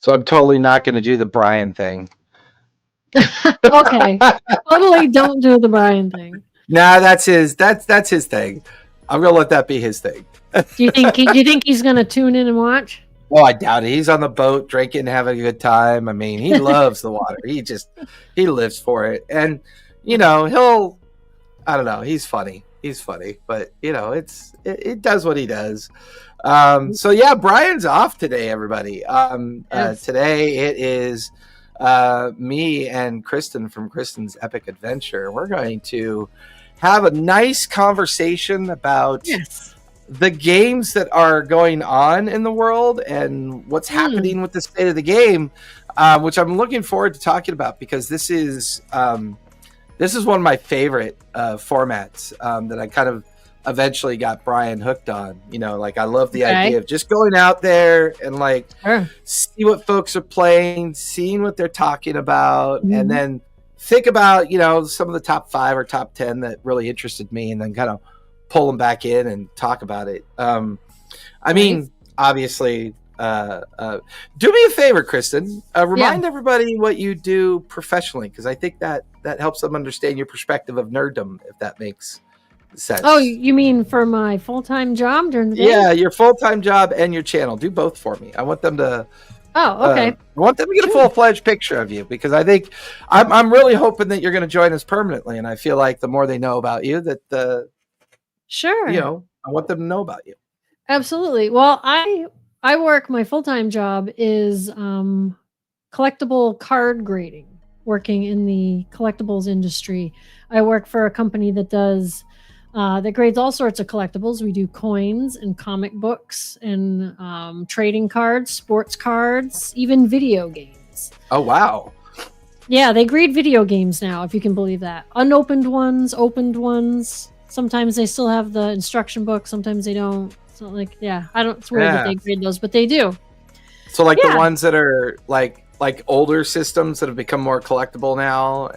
So I'm totally not going to do the Brian thing. Okay. Totally don't do the Brian thing. Nah, that's his thing. I'm gonna let that be his thing. Do you think he's gonna tune in and watch? Oh, I doubt it. He's on the boat drinking, having a good time. I mean, he loves the water. He lives for it. And I don't know, he's funny. But it does what he does. So yeah, Brian's off today, everybody. Yes. Today it is me and Kristen from Kristen's Epic Adventure. We're going to have a nice conversation about the games that are going on in the world and what's happening with the state of the game, which I'm looking forward to talking about, because this is one of my favorite formats that I kind of eventually got Brian hooked on. I love the idea of just going out there and see what folks are playing, seeing what they're talking about, and then think about some of the top 5 or top 10 that really interested me, and then kind of pull them back in and talk about it. I mean, obviously, do me a favor, Kristen. Remind everybody what you do professionally, because I think that helps them understand your perspective of nerddom, if that makes sense. Oh, you mean for my full-time job during the day? Yeah, your full-time job and your channel. Do both for me. I want them to. Oh, okay. I want them to get a full-fledged picture of you, because I think I'm really hoping that you're going to join us permanently, and I feel like the more they know about you, that I want them to know about you. Absolutely. Well, I work. My full-time job is collectible card grading. Working in the collectibles industry, I work for a company that does. That grades all sorts of collectibles. We do coins and comic books and trading cards, sports cards, even video games. Oh, wow. Yeah, they grade video games now, if you can believe that. Unopened ones, opened ones. Sometimes they still have the instruction book. Sometimes they don't. So it's weird that they grade those, but they do. So the ones that are like older systems that have become more collectible now,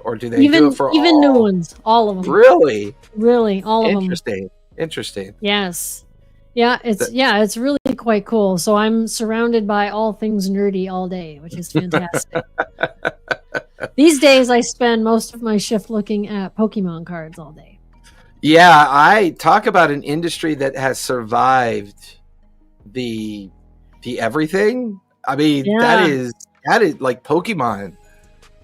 or do they do it for even new ones, all of them? Really, all of them. Interesting. Yes, it's really quite cool. So I'm surrounded by all things nerdy all day, which is fantastic. These days, I spend most of my shift looking at Pokemon cards all day. Yeah, I talk about an industry that has survived the everything. I mean, that is like Pokemon.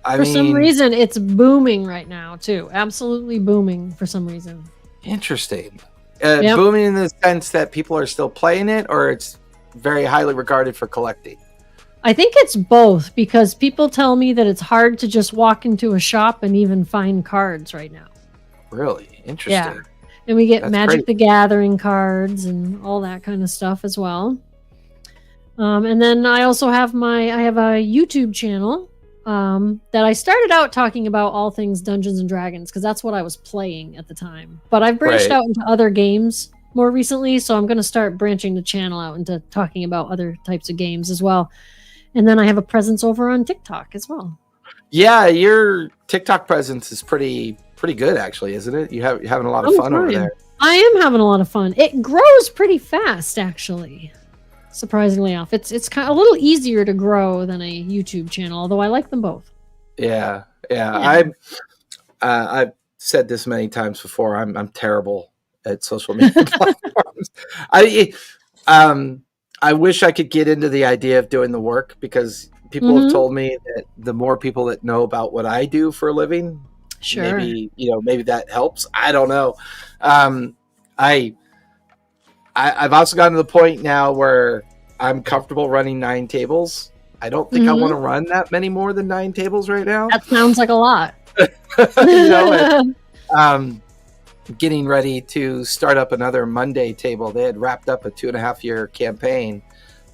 For some reason, it's booming right now too. Absolutely booming for some reason. Interesting. Booming in the sense that people are still playing it, or it's very highly regarded for collecting? I think it's both, because people tell me that it's hard to just walk into a shop and even find cards right now. Really? Interesting. Yeah. And we get Magic the Gathering cards and all that kind of stuff as well. And then I also have I have a YouTube channel that I started out talking about all things Dungeons and Dragons, because that's what I was playing at the time. But I've branched out into other games more recently, so I'm going to start branching the channel out into talking about other types of games as well. And then I have a presence over on TikTok as well. Yeah, your TikTok presence is pretty good, actually, isn't it? You're having a lot of fun over there. I am having a lot of fun. It grows pretty fast, actually. Surprisingly enough, it's kind of a little easier to grow than a YouTube channel, although I like them both. Yeah. I've said this many times before. I'm terrible at social media platforms. I wish I could get into the idea of doing the work, because people have told me that the more people that know about what I do for a living, maybe that helps. I don't know. I've also gotten to the point now where I'm comfortable running 9 tables. I don't think I want to run that many more than 9 tables right now. That sounds like a lot. Getting ready to start up another Monday table. They had wrapped up a 2.5-year campaign.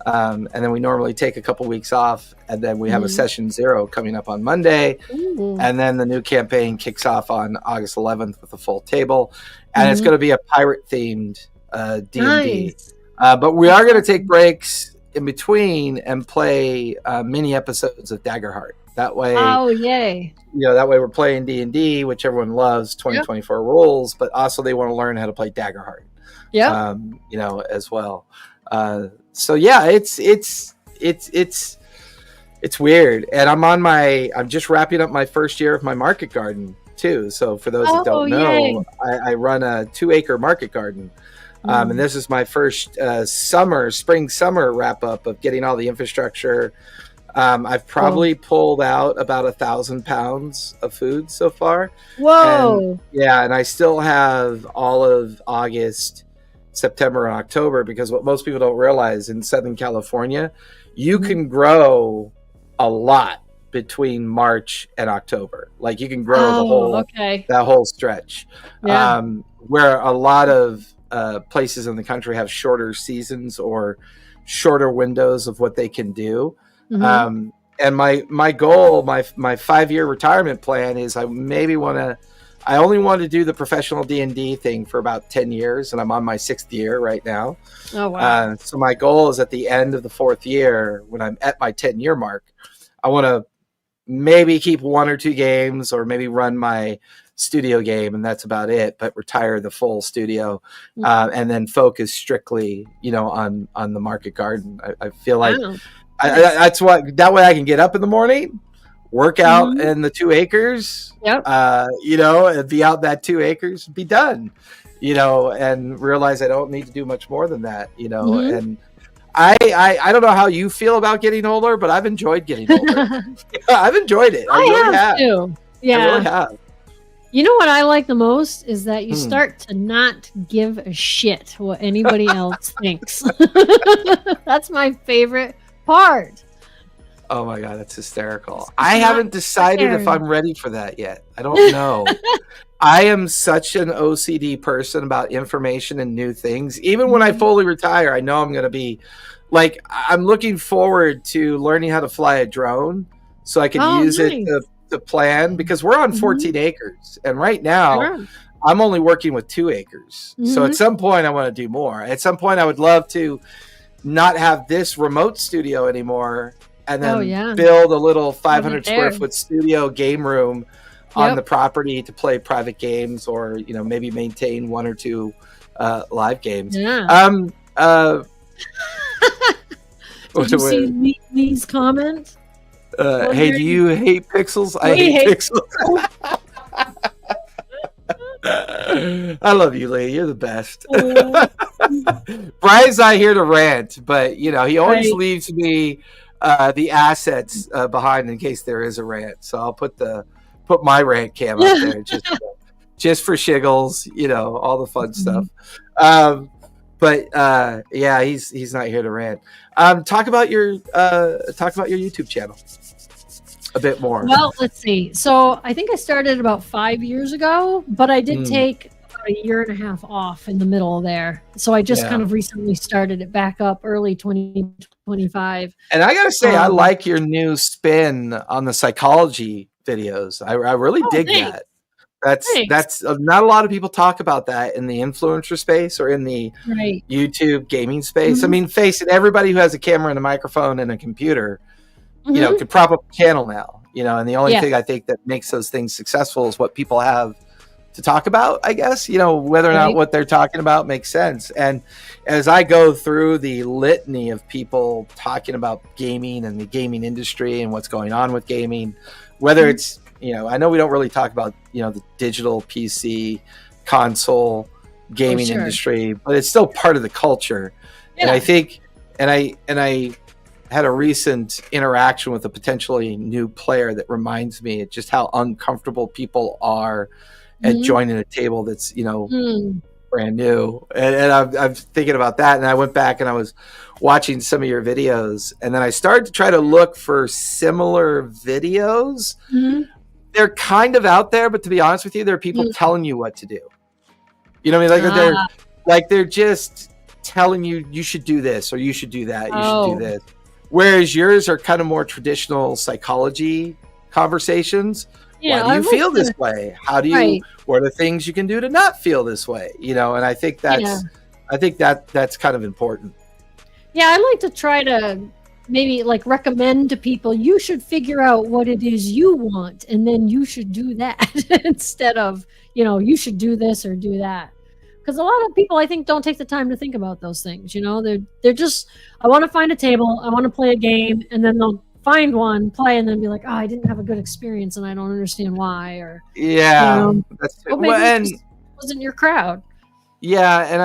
And then we normally take a couple weeks off, and then we have a session 0 coming up on Monday. Ooh. And then the new campaign kicks off on August 11th with a full table. And it's going to be a pirate themed D&D. Nice. But we are going to take breaks in between and play mini episodes of Daggerheart. That way, that way we're playing D&D, which everyone loves, 2024 rules, but also they want to learn how to play Daggerheart. Yeah. As well. So yeah, it's It's weird. And I'm just wrapping up my first year of my market garden too. So for those that don't know, I run a 2-acre market garden. And this is my first spring summer wrap up of getting all the infrastructure. I've probably pulled out about 1,000 pounds of food so far. Whoa! And I still have all of August, September, and October, because what most people don't realize in Southern California, you can grow a lot between March and October. Like you can grow that whole stretch. Yeah. Where a lot of places in the country have shorter seasons or shorter windows of what they can do. And my goal, my 5-year retirement plan is I only want to do the professional D&D thing for about 10 years, and I'm on my 6th year right now. Oh, wow. So my goal is at the end of the 4th year, when I'm at my 10-year mark, I want to maybe keep 1 or 2 games, or maybe run my studio game, and that's about it, but retire the full studio, and then focus strictly, on the market garden. I feel like that way I can get up in the morning, work out in the 2 acres, and be out that 2 acres, be done, and realize I don't need to do much more than that, and I don't know how you feel about getting older, but I've enjoyed getting older. I've enjoyed it. I really have too. Yeah. I really have. You know what I like the most is that you start to not give a shit what anybody else thinks. That's my favorite part. Oh my God, that's hysterical. I haven't decided if I'm ready for that yet. I don't know. I am such an OCD person about information and new things. Even when I fully retire, I know I'm going to be like, I'm looking forward to learning how to fly a drone so I can use it to plan, because we're on 14 acres. And right now I'm only working with 2 acres. So at some point I want to do more. At some point I would love to not have this remote studio anymore, and then build a little 500 square foot studio game room on the property to play private games, or maybe maintain 1 or 2 live games. Did you see Lee's comment? Hey, do you hate pixels? I hate pixels. I love you, Lee. You're the best. Brian's not here to rant, but he always leaves me the assets behind in case there is a rant. So I'll put my rant cam up there just for shiggles, all the fun stuff. But he's not here to rant. Talk about your YouTube channel a bit more. Well, let's see. So I think I started about 5 years ago, but I did take about 1.5 years off in the middle there. So I just kind of recently started it back up early 2025. And I gotta say, I like your new spin on the psychology videos. I really dig that. That's not a lot of people talk about that in the influencer space or in the YouTube gaming space. I mean, face it, everybody who has a camera and a microphone and a computer, could prop up a channel now, and the only thing I think that makes those things successful is what people have to talk about, I guess, whether or not what they're talking about makes sense. And as I go through the litany of people talking about gaming and the gaming industry and what's going on with gaming, whether it's, I know we don't really talk about, the digital PC console gaming industry, but it's still part of the culture. And I think, and I had a recent interaction with a potentially new player that reminds me of just how uncomfortable people are at joining a table that's, brand new. And I'm thinking about that. And I went back and I was watching some of your videos, and then I started to try to look for similar videos. They're kind of out there, but to be honest with you, there are people telling you what to do. You know what I mean? They're just telling you should do this or you should do that. You should do this. Whereas yours are kind of more traditional psychology conversations. Why do you feel this way? How do you? What are the things you can do to not feel this way? And I think that's kind of important. Yeah, I like to try to maybe recommend to people, you should figure out what it is you want, and then you should do that instead of, you should do this or do that. Because a lot of people, I think, don't take the time to think about those things. They're just, I want to find a table, I want to play a game, and then they'll find one, play, and then be like, oh, I didn't have a good experience and I don't understand why. Or that's maybe it just wasn't your crowd. Yeah, and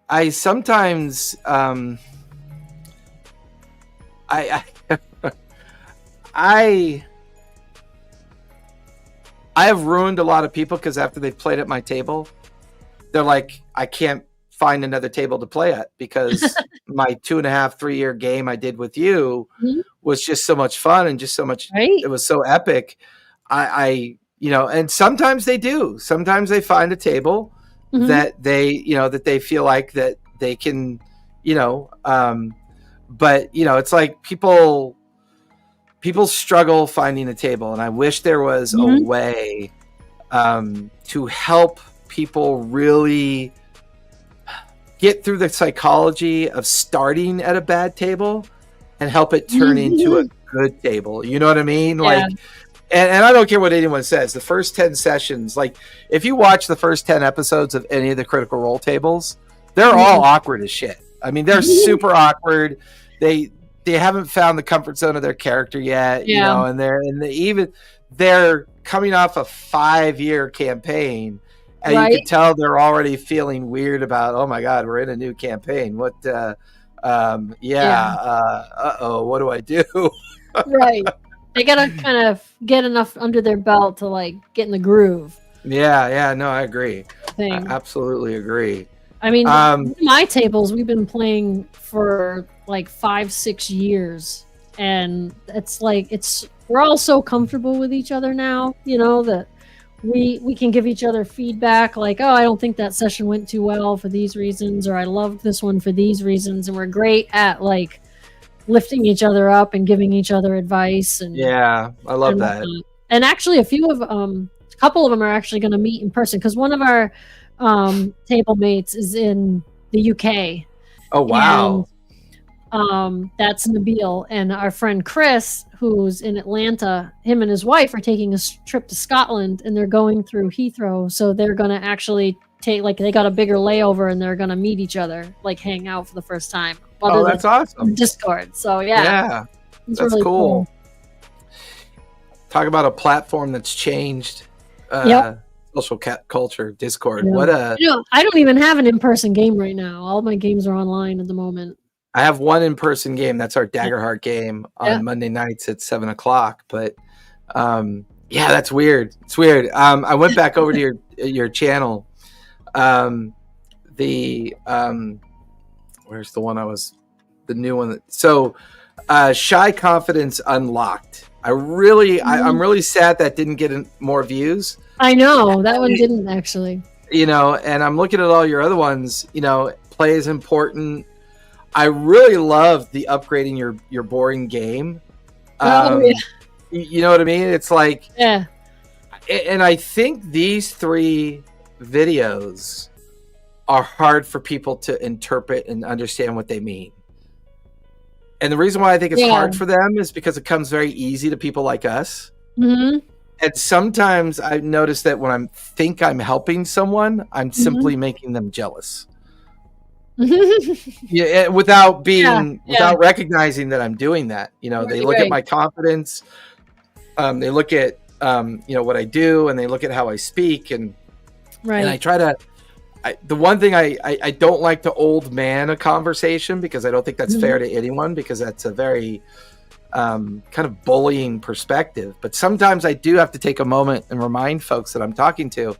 I sometimes I have ruined a lot of people because after they've played at my table, they're like, I can't find another table to play at because my 2.5, 3 year game I did with you was just so much fun and just so much. Right? It was so epic. I and sometimes they do. Sometimes they find a table that they feel like that they can, but it's like people struggle finding a table, and I wish there was a way to help people really get through the psychology of starting at a bad table and help it turn into a good table. You know what I mean? Yeah. Like, and I don't care what anyone says. The first 10 sessions, like if you watch the first 10 episodes of any of the Critical Role tables, they're all awkward as shit. I mean, they're super awkward. They haven't found the comfort zone of their character yet, and they're coming off a 5-year campain, and you can tell they're already feeling weird about, oh my God, we're in a new campaign. What? What do I do? Right. They gotta kind of get enough under their belt to like get in the groove. Yeah. No, I agree. I absolutely agree. I mean, my tables, we've been playing for like 5-6 years, and it's like we're all so comfortable with each other now, that we can give each other feedback like, oh, I don't think that session went too well for these reasons, or I loved this one for these reasons, and we're great at like lifting each other up and giving each other advice. And I love that. And actually, a couple of them are actually going to meet in person because one of our table mates is in the UK. Oh wow. And, that's Nabil, and our friend Chris, who's in Atlanta, him and his wife are taking a trip to Scotland, and they're going through Heathrow, so they're going to actually they got a bigger layover, and they're going to meet each other, like hang out for the first time. Oh, that's awesome. Discord. So yeah, that's really cool. Talk about a platform that's changed. Social culture, Discord. I don't even have an in-person game right now. All my games are online at the moment. I have one in-person game. That's our Daggerheart game on Monday nights at 7:00. But that's weird. It's weird. I went back over to your channel. Where's the one the new one? So Shy Confidence Unlocked. I'm really sad that didn't get more views. I know that one didn't actually. And I'm looking at all your other ones. Play is important. I really love the upgrading your boring game. You know what I mean? It's like, and I think these 3 videos are hard for people to interpret and understand what they mean. And the reason why I think it's hard for them is because it comes very easy to people like us. Mm-hmm. And sometimes I've noticed that when I think I'm helping someone, I'm simply making them jealous. Without recognizing that I'm doing that. They look at my confidence. They look at what I do, and they look at how I speak, and I try to. The one thing I don't like to old man a conversation, because I don't think that's fair to anyone, because that's a very kind of bullying perspective. But sometimes I do have to take a moment and remind folks that I'm talking to,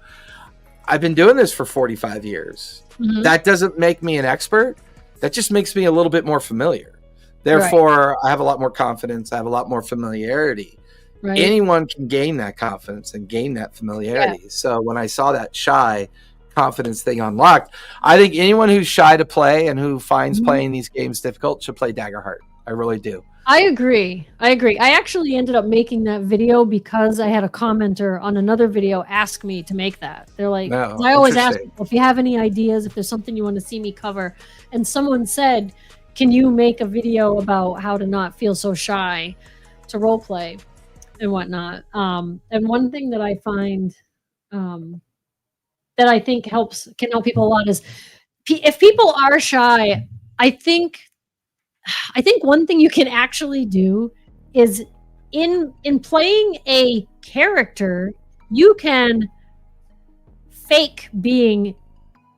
I've been doing this for 45 years. That doesn't make me an expert. That just makes me a little bit more familiar. Therefore, I have a lot more confidence. I have a lot more familiarity. Right. Anyone can gain that confidence and gain that familiarity. So when I saw that Shy Confidence thing unlocked, I think anyone who's shy to play and who finds playing these games difficult should play Daggerheart. I really do. I agree. I actually ended up making that video because I had a commenter on another video ask me to make that. They're like, I always ask people, if you have any ideas, if there's something you want to see me cover. And someone said, can you make a video about how to not feel so shy to role play and whatnot? And one thing that I find that I think can help people a lot is if people are shy, I think one thing you can actually do is in playing a character, you can fake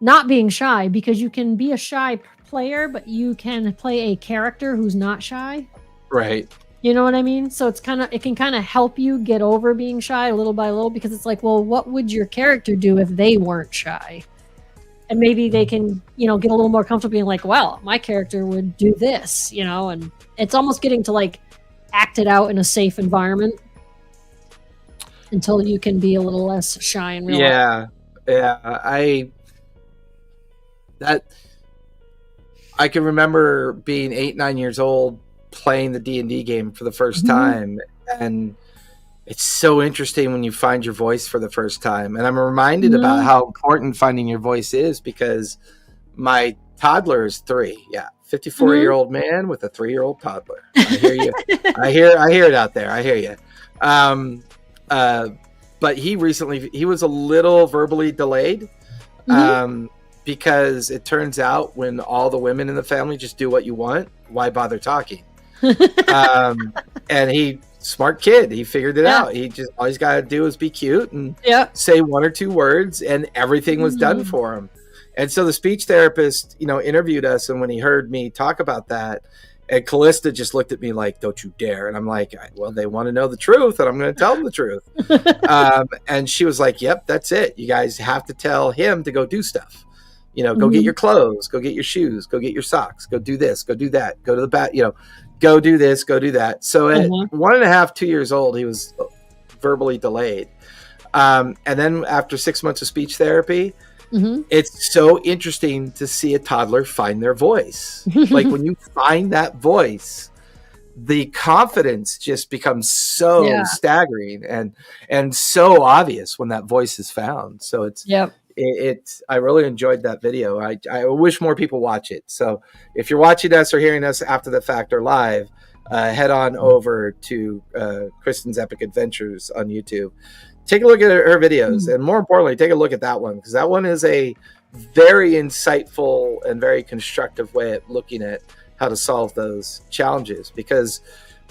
not being shy, because you can be a shy player, but you can play a character who's not shy. Right. You know what I mean? So it can kind of help you get over being shy little by little, because it's like, well, what would your character do if they weren't shy? And maybe they can, get a little more comfortable being like, well, my character would do this, and it's almost getting to like act it out in a safe environment until you can be a little less shy in real life. Yeah. I can remember being 8-9 years old playing the D&D game for the first time, and it's so interesting when you find your voice for the first time. And I'm reminded about how important finding your voice is, because my toddler is 3. Yeah, 54-year-old man with a 3-year-old toddler. I hear you. I hear it out there. I hear you. But he was a little verbally delayed. Because it turns out when all the women in the family just do what you want, why bother talking? And smart kid, he figured it out. All he's got to do is be cute and say 1 or 2 words, and everything was done for him. And so the speech therapist, interviewed us, and when he heard me talk about that, and Callista just looked at me like, don't you dare. And I'm like, well, they want to know the truth, and I'm going to tell them the truth. And she was like, yep, that's it. You guys have to tell him to go do stuff. Go get your clothes, go get your shoes, go get your socks, go do this, go do that, go to the bat, go do this, go do that. So at 1.5, 2 years old, he was verbally delayed. And then after 6 months of speech therapy, it's so interesting to see a toddler find their voice. Like when you find that voice, the confidence just becomes so staggering and so obvious when that voice is found. So it's I really enjoyed that video. I wish more people watch it. So if you're watching us or hearing us after the fact or live, head on over to Kristen's Epic Adventures on YouTube. Take a look at her videos, and more importantly, take a look at that one, because that one is a very insightful and very constructive way at looking at how to solve those challenges. Because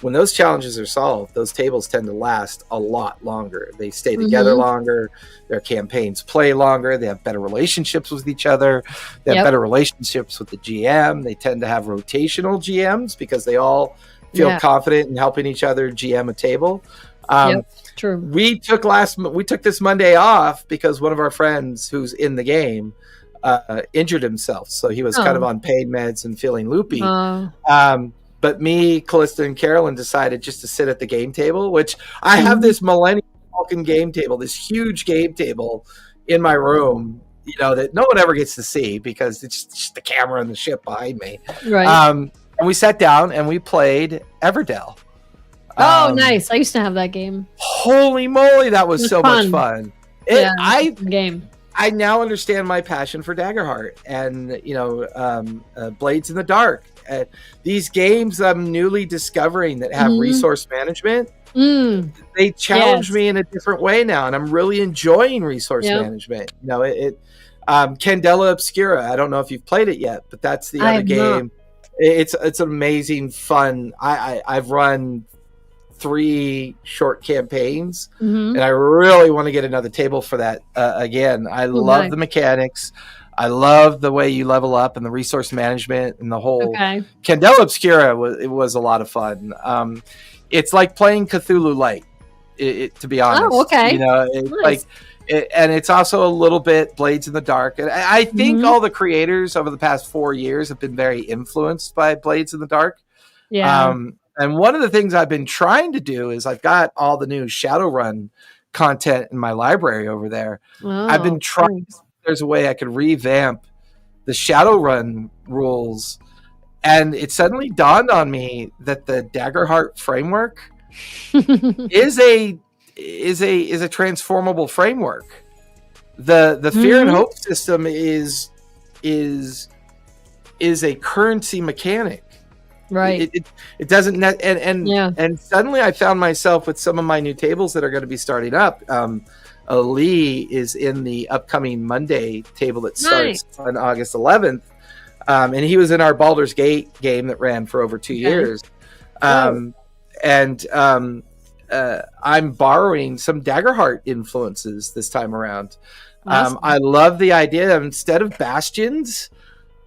when those challenges are solved, those tables tend to last a lot longer. They stay together longer. Their campaigns play longer. They have better relationships with each other. They have better relationships with the GM. They tend to have rotational GMs because they all feel confident in helping each other GM a table. True. We took this Monday off because one of our friends who's in the game injured himself. So he was kind of on pain meds and feeling loopy. But me, Callista, and Carolyn decided just to sit at the game table, which I have this Millennium Falcon game table, this huge game table in my room, that no one ever gets to see because it's just the camera and the ship behind me. Right. And we sat down and we played Everdell. Nice. I used to have that game. Holy moly, that was so much fun. Game. I now understand my passion for Daggerheart and, Blades in the Dark. These games I'm newly discovering that have resource management, they challenge me in a different way now, and I'm really enjoying resource management. Candela Obscura, I don't know if you've played it yet, but that's the other game. It's amazing fun. I've run 3 short campaigns, and I really want to get another table for that again. I love the mechanics. I love the way you level up and the resource management and the whole Candela Obscura was a lot of fun. It's like playing Cthulhu Light, to be honest. Oh, okay. It's and it's also a little bit Blades in the Dark. And I think all the creators over the past 4 years have been very influenced by Blades in the Dark. Yeah. And one of the things I've been trying to do is I've got all the new Shadowrun content in my library over there. I've been trying. There's a way I could revamp the Shadowrun rules, and it suddenly dawned on me that the Daggerheart framework is a transformable framework. The Fear and Hope system is a currency mechanic. Right. It doesn't and suddenly I found myself with some of my new tables that are going to be starting up. Lee is in the upcoming Monday table that starts on August 11th. And he was in our Baldur's Gate game that ran for over 2 years. And and I'm borrowing some Daggerheart influences this time around. Awesome. I love the idea of, instead of bastions,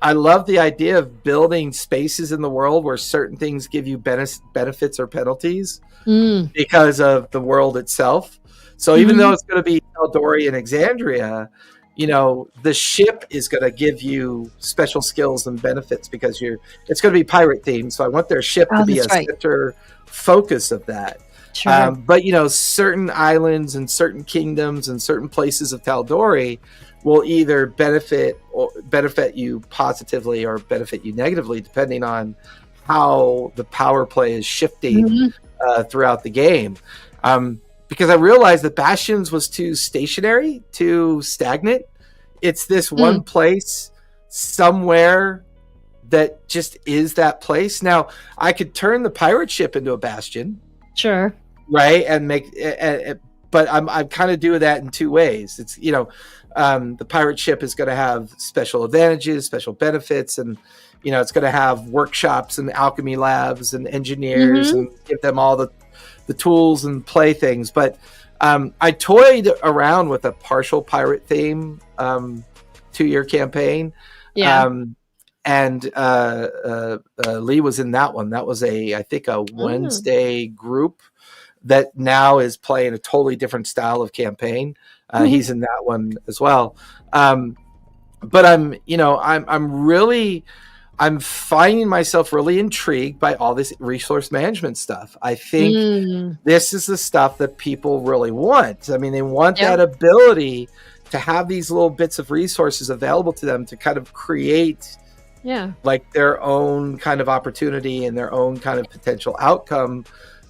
I love the idea of building spaces in the world where certain things give you benefits or penalties because of the world itself. So even though it's going to be Eldori and Exandria, the ship is going to give you special skills and benefits because it's going to be pirate themed. So I want their ship to be a center focus of that. Sure. But certain islands and certain kingdoms and certain places of Taldori will either benefit you positively or benefit you negatively, depending on how the power play is shifting throughout the game. Because I realized that Bastions was too stationary, too stagnant. It's this one place somewhere that just is that place. Now, I could turn the pirate ship into a bastion. Sure. Right, and but I'm kind of doing that in two ways. It's the pirate ship is going to have special advantages, special benefits, and it's going to have workshops and alchemy labs and engineers and give them all the tools and playthings. But I toyed around with a partial pirate theme 2-year campaign. Yeah. And Lee was in that one. That was I think a Wednesday group that now is playing a totally different style of campaign. He's in that one as well. But I'm finding myself really intrigued by all this resource management stuff. I think this is the stuff that people really want. I mean, they want that ability to have these little bits of resources available to them to kind of create like their own kind of opportunity and their own kind of potential outcome,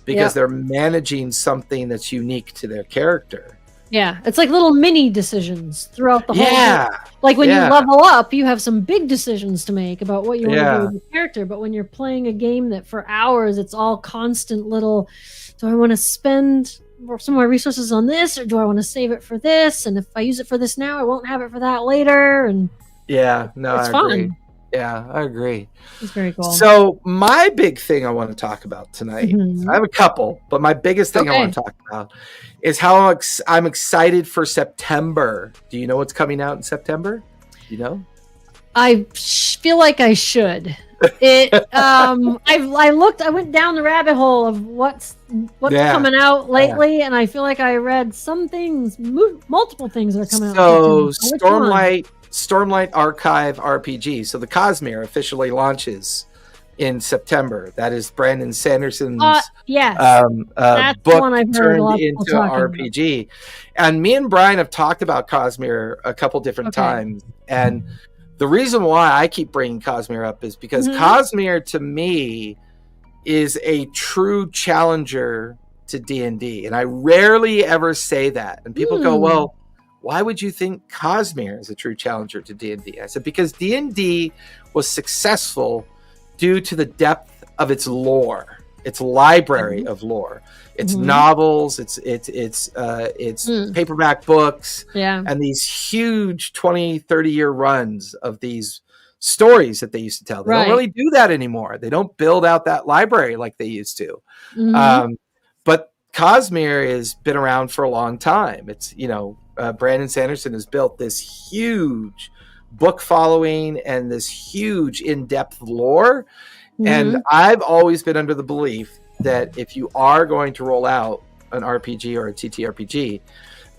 because they're managing something that's unique to their character. Yeah, it's like little mini decisions throughout the whole game. Like when you level up, you have some big decisions to make about what you want to do with your character. But when you're playing a game that for hours, it's all constant little, do I want to spend some of my resources on this, or do I want to save it for this? And if I use it for this now, I won't have it for that later. And it's fun. Agree. Yeah, I agree. It's very cool. So my big thing I want to talk about tonight, I have a couple, but my biggest thing I want to talk about is how I'm excited for September. Do you know what's coming out in September? You know? I feel like I should. I went down the rabbit hole of what's coming out lately, and I feel like I read some things, multiple things that are coming out. So Stormlight Archive RPG. So the Cosmere officially launches in September. That is Brandon Sanderson's book turned into RPG. And me and Brian have talked about Cosmere a couple different times. And the reason why I keep bringing Cosmere up is because Cosmere, to me, is a true challenger to D&D. And I rarely ever say that. And people go, well, why would you think Cosmere is a true challenger to D&D? I said, because D&D was successful due to the depth of its lore, its library of lore, its novels, its paperback books, and these huge 20, 30-year runs of these stories that they used to tell. They don't really do that anymore. They don't build out that library like they used to. But Cosmere has been around for a long time. It's, Brandon Sanderson has built this huge book following and this huge in-depth lore. And I've always been under the belief that if you are going to roll out an RPG or a TTRPG,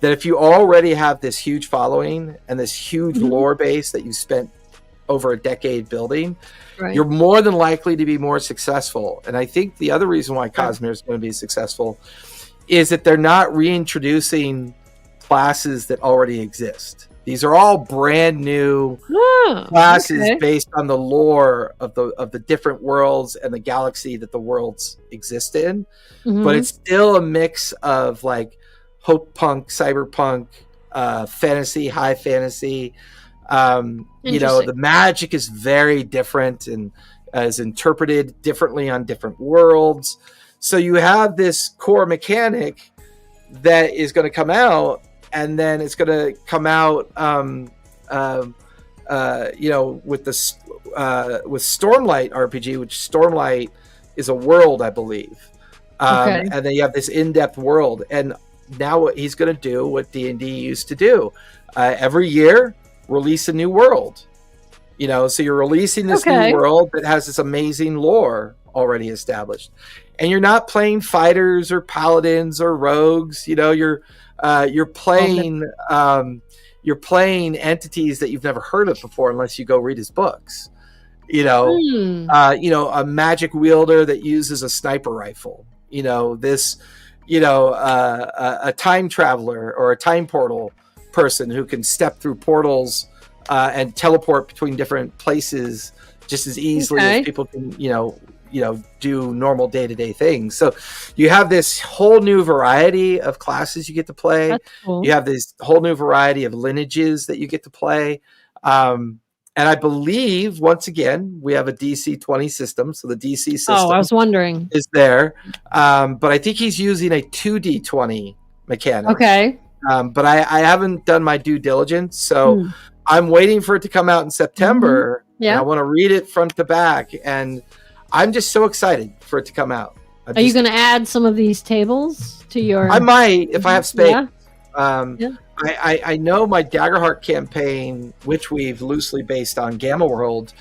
that if you already have this huge following and this huge lore base that you spent over a decade building, you're more than likely to be more successful. And I think the other reason why Cosmere is going to be successful is that they're not reintroducing classes that already exist. These are all brand new classes based on the lore of the different worlds and the galaxy that the worlds exist in. But it's still a mix of like hope punk, cyberpunk, fantasy, high fantasy. The magic is very different and is interpreted differently on different worlds. So you have this core mechanic that is going to come out, and then it's going to come out, with Stormlight RPG, which Stormlight is a world, I believe. Okay. And then you have this in-depth world. And now what he's going to do what D&D used to do. Every year, release a new world. So you're releasing this new world that has this amazing lore already established. And you're not playing fighters or paladins or rogues. You're playing entities that you've never heard of before unless you go read his books. A magic wielder that uses a sniper rifle. A time traveler or a time portal person who can step through portals and teleport between different places just as easily as people can, do normal day-to-day things. So you have this whole new variety of classes you get to play. That's cool. You have this whole new variety of lineages that you get to play. And I believe, once again, we have a DC 20 system. So the DC system I was wondering. is there. But I think he's using a 2D20 mechanic. Okay. But I haven't done my due diligence. So I'm waiting for it to come out in September. Yeah. And I want to read it front to back. And I'm just so excited for it to come out. Are you going to add some of these tables to your... I might, if I have space. Yeah. I know my Daggerheart campaign, which we've loosely based on Gamma World,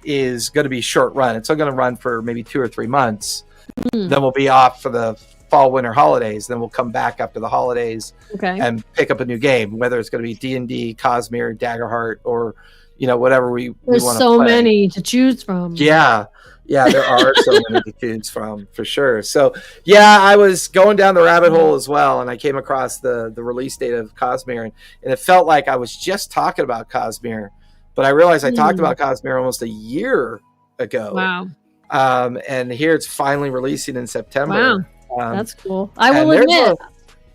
is going to be short run. It's only going to run for maybe 2 or 3 months. Then we'll be off for the fall winter holidays. Then we'll come back after the holidays and pick up a new game, whether it's going to be D&D, Cosmere, Daggerheart, or whatever we want to play. There's so many to choose from. Yeah, there are so many to choose from, for sure. So, I was going down the rabbit hole as well, and I came across the release date of Cosmere, and it felt like I was just talking about Cosmere, but I realized I talked about Cosmere almost a year ago. Wow. And here it's finally releasing in September. Wow, that's cool. I will admit,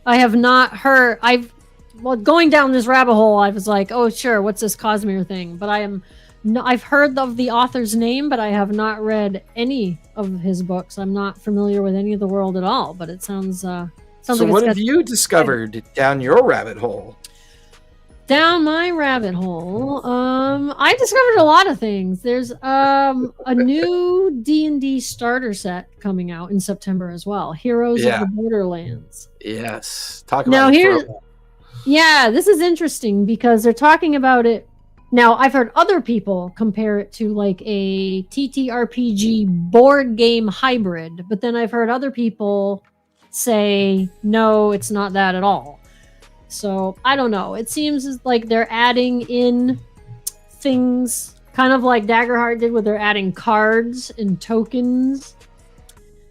I have not heard... going down this rabbit hole, I was like, oh, sure, what's this Cosmere thing? But I've heard of the author's name, but I have not read any of his books. I'm not familiar with any of the world at all, but it sounds so like what have you discovered down your rabbit hole? Down my rabbit hole, I discovered a lot of things. There's a new D&D starter set coming out in September as well. Heroes of the Borderlands. Yes. Talk about this is interesting because they're talking about it. Now, I've heard other people compare it to like a TTRPG board game hybrid, but then I've heard other people say, no, it's not that at all. So, I don't know. It seems like they're adding in things kind of like Daggerheart did, where they're adding cards and tokens.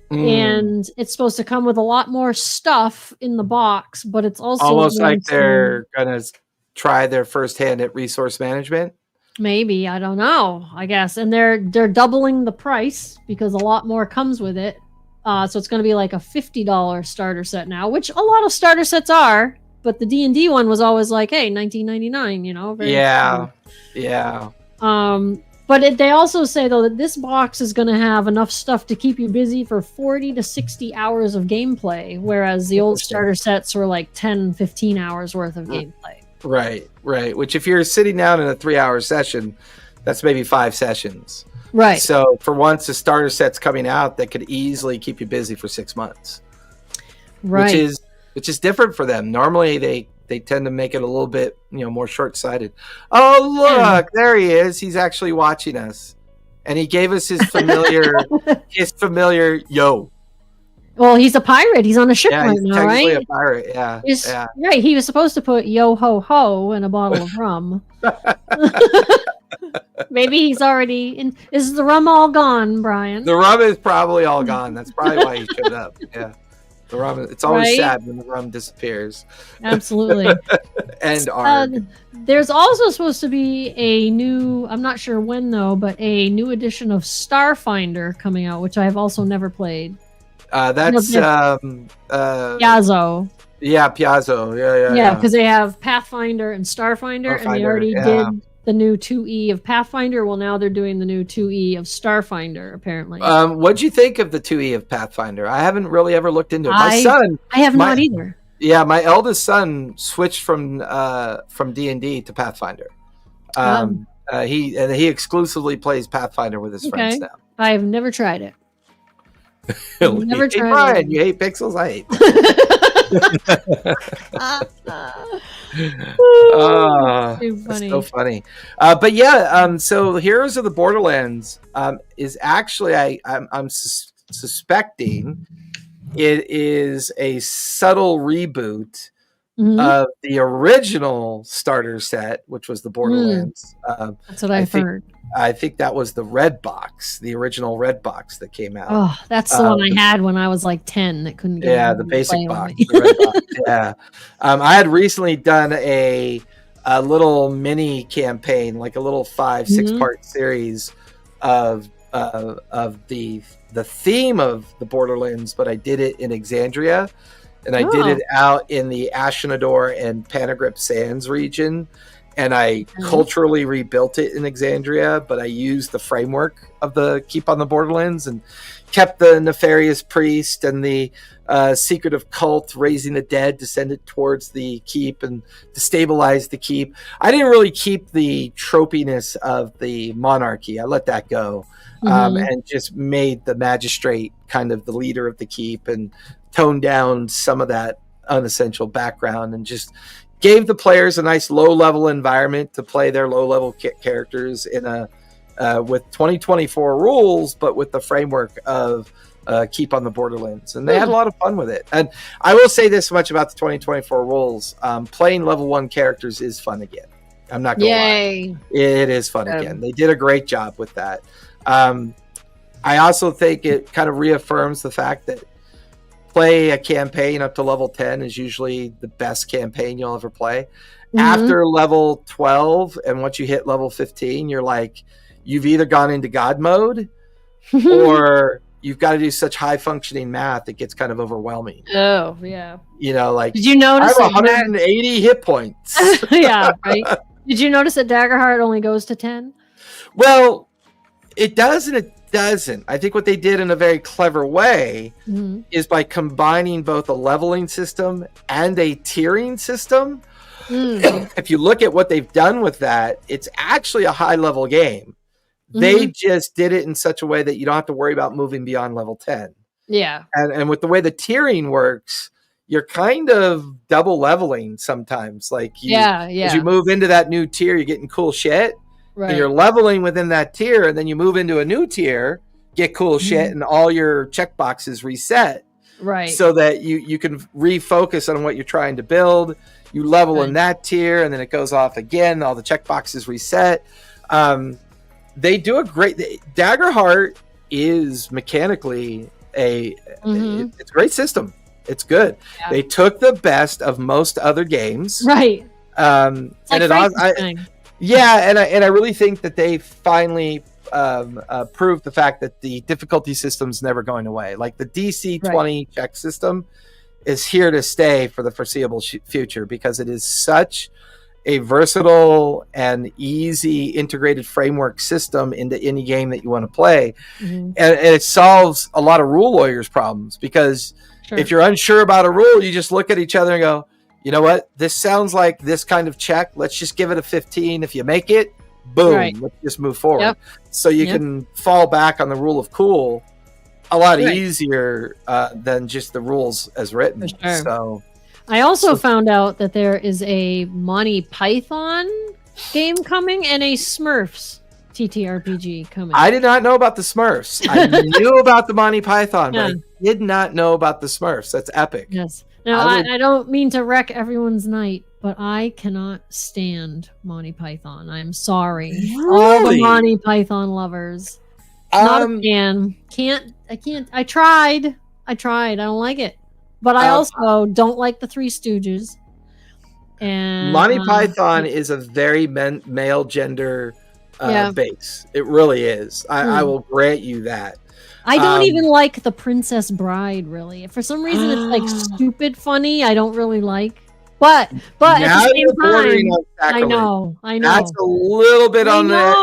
And it's supposed to come with a lot more stuff in the box, but it's also almost like they're gonna try their first hand at resource management. Maybe, I don't know. I guess, and they're doubling the price because a lot more comes with it. So it's going to be like a $50 starter set now, which a lot of starter sets are. But the D&D one was always like, hey, $19.99. Yeah. But they also say, though, that this box is going to have enough stuff to keep you busy for 40 to 60 hours of gameplay, whereas the old starter sets were like 10, 15 hours worth of gameplay. Right. Which if you're sitting down in a 3-hour session, that's maybe 5 sessions. Right. So for once, the starter set's coming out that could easily keep you busy for 6 months. Right. Which is different for them. Normally, they tend to make it a little bit, more short-sighted. Oh, look, there he is. He's actually watching us. And he gave us his familiar, yo. Well, he's a pirate. He's on a ship right now, right? He's technically a pirate, yeah. Right, he was supposed to put yo-ho-ho in a bottle of rum. Maybe he's already in. Is the rum all gone, Brian? The rum is probably all gone. That's probably why he showed up, yeah. The rum, it's always sad when the rum disappears. Absolutely. And there's also supposed to be a new, I'm not sure when though, but a new edition of Starfinder coming out, which I've also never played. That's Piazzo. Yeah, Piazzo. Yeah, because they have Pathfinder and Starfinder, and they already did the new 2E of Pathfinder. Well, now they're doing the new 2E of Starfinder, apparently. What'd you think of the 2E of Pathfinder? I haven't really ever looked into it. I have not either. Yeah, my eldest son switched from D&D to Pathfinder. He exclusively plays Pathfinder with his friends now. I have never tried it. Never Hey, tried Brian, it. you hate pixels? I hate Too That's funny. so funny. But yeah, so Heroes of the Borderlands is actually I'm suspecting it is a subtle reboot Mhm. of the original starter set, which was the Borderlands. That's what I've heard. I think that was the red box, the original red box that came out. Oh, that's the one I had when I was like 10 that couldn't get Yeah, in the and basic play with box, me. the red box. Yeah, I had recently done a little mini campaign, like a little 5-6 Mhm. part series of the theme of the Borderlands, but I did it in Exandria, and I did it out in the Ashenador and Panagrip Sands region, and I culturally rebuilt it in Exandria, but I used the framework of the Keep on the Borderlands and kept the nefarious priest and the secretive cult raising the dead to send it towards the keep and to stabilize the keep. I didn't really keep the tropiness of the monarchy. I let that go, and just made the magistrate kind of the leader of the keep and toned down some of that unessential background and just gave the players a nice low-level environment to play their low-level characters in a with 2024 rules, but with the framework of Keep on the Borderlands, and they had a lot of fun with it. And I will say this much about the 2024 rules: playing level 1 characters is fun again. I'm not gonna lie, it is fun again. They did a great job with that. I also think it kind of reaffirms the fact that play a campaign up to level 10 is usually the best campaign you'll ever play. After level 12, and once you hit level 15, you're like, you've either gone into God mode or you've got to do such high functioning math, it gets kind of overwhelming. Oh, yeah. You know, like, did you notice I have 180 hit points. Yeah, right. Did you notice that Daggerheart only goes to 10? Well, it does and it doesn't. I think what they did in a very clever way is by combining both a leveling system and a tiering system. If you look at what they've done with that, it's actually a high level game. They just did it in such a way that you don't have to worry about moving beyond level 10. Yeah. And with the way the tiering works, you're kind of double leveling sometimes. Like as you move into that new tier, you're getting cool shit. Right. And you're leveling within that tier, and then you move into a new tier, get cool shit, and all your checkboxes reset. Right. So that you can refocus on what you're trying to build. You level in that tier, and then it goes off again. All the checkboxes reset. They do a great. Daggerheart is mechanically it's a great system. It's good. Yeah. They took the best of most other games. Right. And I really think that they finally proved the fact that the difficulty system's never going away. Like the DC 20 check system is here to stay for the foreseeable future because it is such a versatile and easy integrated framework system into any game that you want to play. And it solves a lot of rule lawyers' problems because if you're unsure about a rule, you just look at each other and go, you know what? This sounds like this kind of check. Let's just give it a 15. If you make it, boom, let's just move forward. So you can fall back on the rule of cool a lot easier than just the rules as written. So I also found out that there is a Monty Python game coming and a Smurfs TTRPG coming. I did not know about the Smurfs. I knew about the Monty Python, but I did not know about the Smurfs. That's epic. Yes. Now, I don't mean to wreck everyone's night, but I cannot stand Monty Python. I'm sorry. Really? All the Monty Python lovers. Not a fan. I can't. I tried. I don't like it. But I also don't like the Three Stooges. And Monty Python is a very male gender base. It really is. I will grant you that. I don't even like The Princess Bride, really. For some reason, it's like stupid funny. I don't really like. But at the same time, I know. That's a little bit on the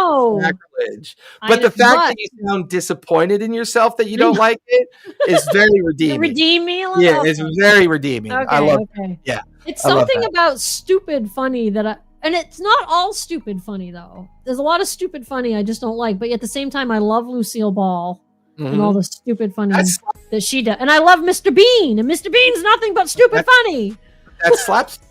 sacrilege. But the fact that you sound disappointed in yourself that you don't like it is very redeeming. Redeem me a little? Yeah, it's very redeeming. Okay, I love it. Yeah. It's something about stupid funny and it's not all stupid funny, though. There's a lot of stupid funny I just don't like. But at the same time, I love Lucille Ball. and all the stupid funny that she does. And I love Mr. Bean, and Mr. Bean's nothing but stupid funny. That's slapstick.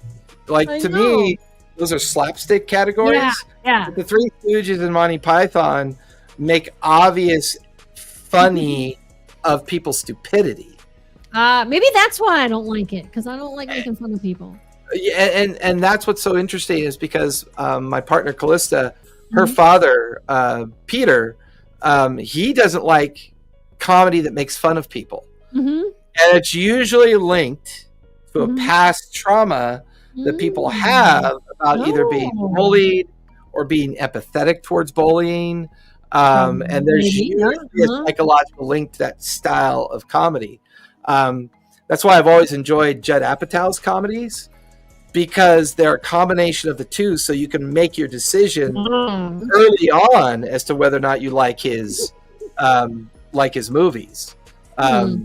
Like, to me, those are slapstick categories. Yeah. The Three Stooges and Monty Python make obvious funny of people's stupidity. Maybe that's why I don't like it, because I don't like making fun of people. Yeah, and that's what's so interesting is because my partner Callista, her father Peter, he doesn't like comedy that makes fun of people, and it's usually linked to a past trauma that people have about either being bullied or being empathetic towards bullying, and there's usually a psychological link to that style of comedy. That's why I've always enjoyed Judd Apatow's comedies, because they're a combination of the two, so you can make your decision early on as to whether or not you like his movies. You're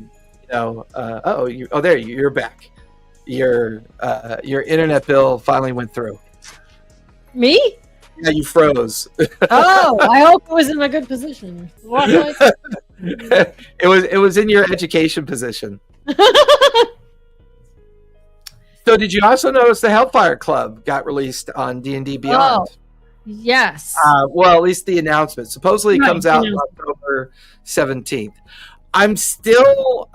back. Your internet bill finally went through. Me? Yeah, you froze. Oh, I hope it was in a good position. It was in your education position. So did you also notice the Hellfire Club got released on D&D Beyond? Oh, yes. Well, at least the announcement. Supposedly it comes out on October 17th. I'm still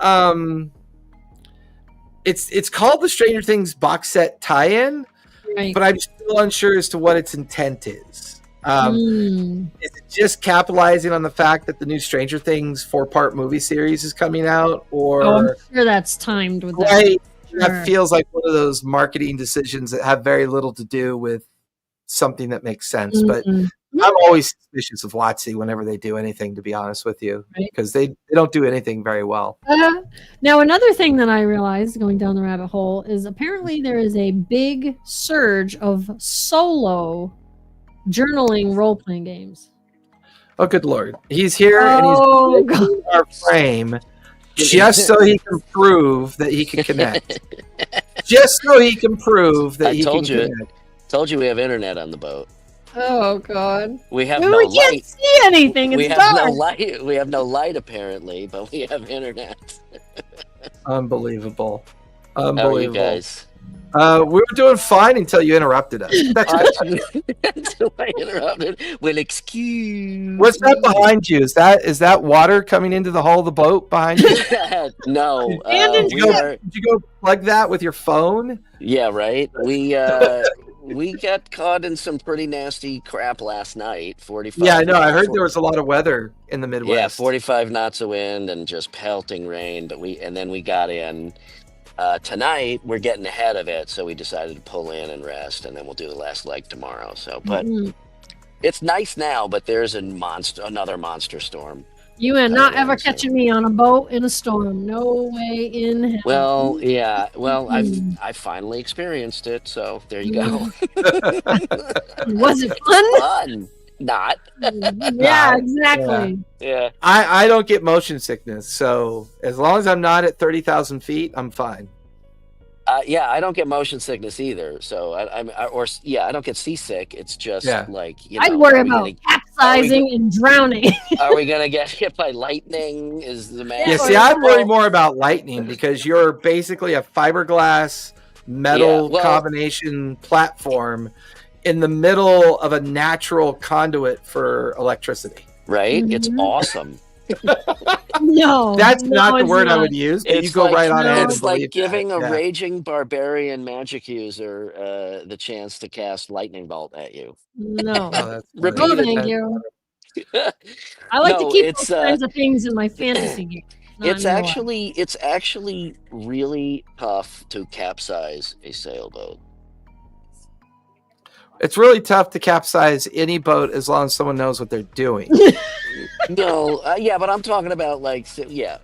it's called the Stranger Things box set tie-in, but I'm still unsure as to what its intent is. Is it just capitalizing on the fact that the new Stranger Things 4-part movie series is coming out, or I'm sure that's timed with that. That feels like one of those marketing decisions that have very little to do with something that makes sense. But I'm always suspicious of WotC whenever they do anything, to be honest with you, because they don't do anything very well. Now, another thing that I realized going down the rabbit hole is apparently there is a big surge of solo journaling role-playing games. Oh, good Lord. He's here and he's in our frame just so he can prove that he can connect. Just so he can prove that he can connect. Told you we have internet on the boat. Oh God! We have we can't see anything. It's dark. No light. We have no light apparently, but we have internet. Unbelievable. How are you guys? We were doing fine until you interrupted us. Until I interrupted. Well, excuse. What's that behind you? Is that water coming into the hull of the boat behind you? No. Did you go plug that with your phone? Yeah, right. We got caught in some pretty nasty crap last night. 45. Yeah, I know. I heard there was a lot of weather in the Midwest. Yeah, 45 knots of wind and just pelting rain. But then we got in. Tonight we're getting ahead of it, so we decided to pull in and rest, and then we'll do the last leg tomorrow. So, but it's nice now. But there's another monster storm. You are not ever catching me on a boat in a storm. No way in hell. Well, yeah. Well, I finally experienced it, so there you go. Was it fun? Fun. Not. Yeah, exactly. Yeah. I don't get motion sickness, so as long as I'm not at 30,000 feet, I'm fine. Yeah, I don't get motion sickness either. So I don't get seasick. It's just like I'd worry about capsizing and drowning. Are we gonna get hit by lightning? Is the man? Yeah, see, I'd worry more about lightning because you're basically a fiberglass metal combination platform in the middle of a natural conduit for electricity. Right? It's awesome. No, that's not the word I would use. But you go right on ahead. It's like giving a raging barbarian magic user the chance to cast lightning bolt at you. No, thank you. I like to keep those kinds of things in my fantasy game. It's actually really tough to capsize a sailboat. It's really tough to capsize any boat as long as someone knows what they're doing. No, but I'm talking about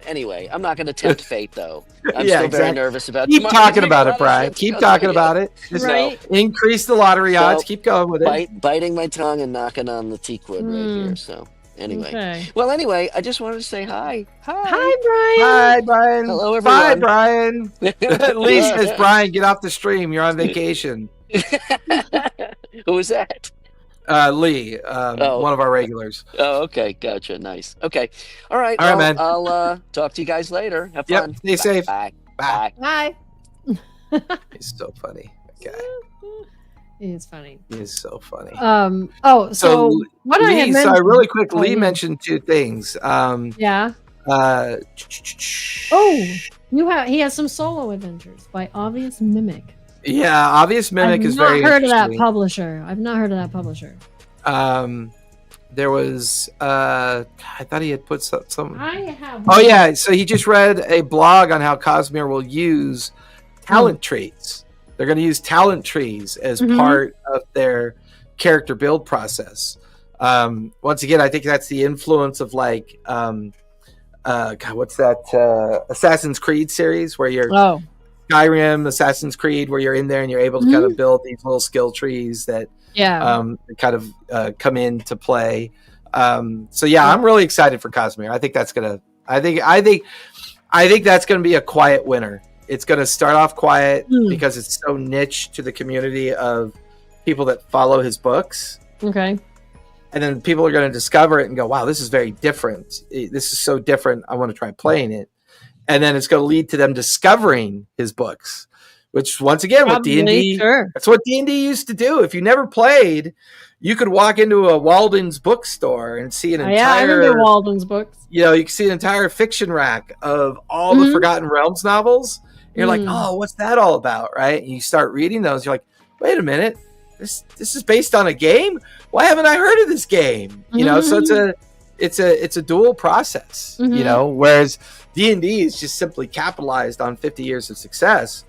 anyway, I'm not going to tempt fate though. I'm still very nervous about it. Keep talking about it, Brian. Keep talking about it. Just increase the lottery odds. Keep going with it. Biting my tongue and knocking on the teak wood right here. So anyway. Well, anyway, I just wanted to say hi. Hi, Brian. Hi, Brian. Hello, everyone. Bye, Brian. At least as Brian, get off the stream. You're on vacation. Who was that? Lee, one of our regulars. Oh, okay, gotcha. Nice. Okay, all right. All right, man. I'll talk to you guys later. Have fun. Stay safe. Bye. Bye. Bye. He's so funny. Okay. It's funny. He is so funny. So what I had Lee, mentioned. sorry, really quick. Lee yeah. mentioned two things. Yeah. He has some solo adventures by Obvious Mimic. Yeah, Obvious Mimic is very I've not heard of that interesting. publisher. I've not heard of that publisher. There was I thought he had put some. I have. Oh yeah, so he just read a blog on how Cosmere will use talent trees. They're going to use talent trees as part of their character build process. Once again, I think that's the influence of like what's that Assassin's Creed series where you're Skyrim, Assassin's Creed, where you're in there and you're able to kind of build these little skill trees that kind of come into play. So yeah, I'm really excited for Cosmere. I think that's gonna. I think that's gonna be a quiet winner. It's gonna start off quiet because it's so niche to the community of people that follow his books. Okay. And then people are going to discover it and go, wow, this is very different. This is so different. I want to try playing it. And then it's going to lead to them discovering his books, which once again, with D&D, that's what D&D used to do. If you never played, you could walk into a Walden's bookstore and see an entire... I remember Walden's books. You know, you can see an entire fiction rack of all the Forgotten Realms novels. And you're like, oh, what's that all about, right? And you start reading those. You're like, wait a minute. This is based on a game. Why haven't I heard of this game? You know, so it's a dual process. You know, whereas D&D is just simply capitalized on 50 years of success.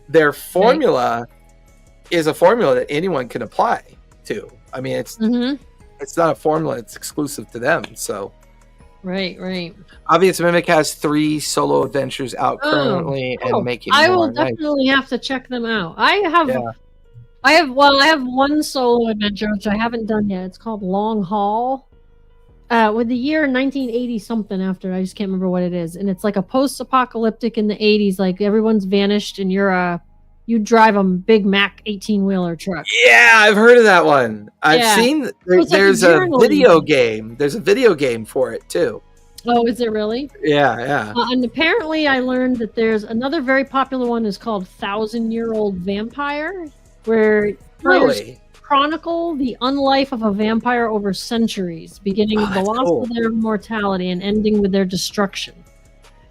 Their formula is a formula that anyone can apply to. I mean, it's not a formula; it's exclusive to them. So, right. Obvious Mimic has 3 solo adventures out currently and making more. I will definitely have to check them out. I have one solo adventure which I haven't done yet. It's called Long Haul. With the year 1980 something after, I just can't remember what it is. And it's like a post-apocalyptic in the 80s, like everyone's vanished and you drive a big Mack 18-wheeler truck. Yeah, I've heard of that one. I've seen there's a video game. There's a video game for it too. Oh, is it really? Yeah. And apparently I learned that there's another very popular one is called 1,000-Year-Old Vampire, where players chronicle the unlife of a vampire over centuries, beginning with the loss of their mortality and ending with their destruction.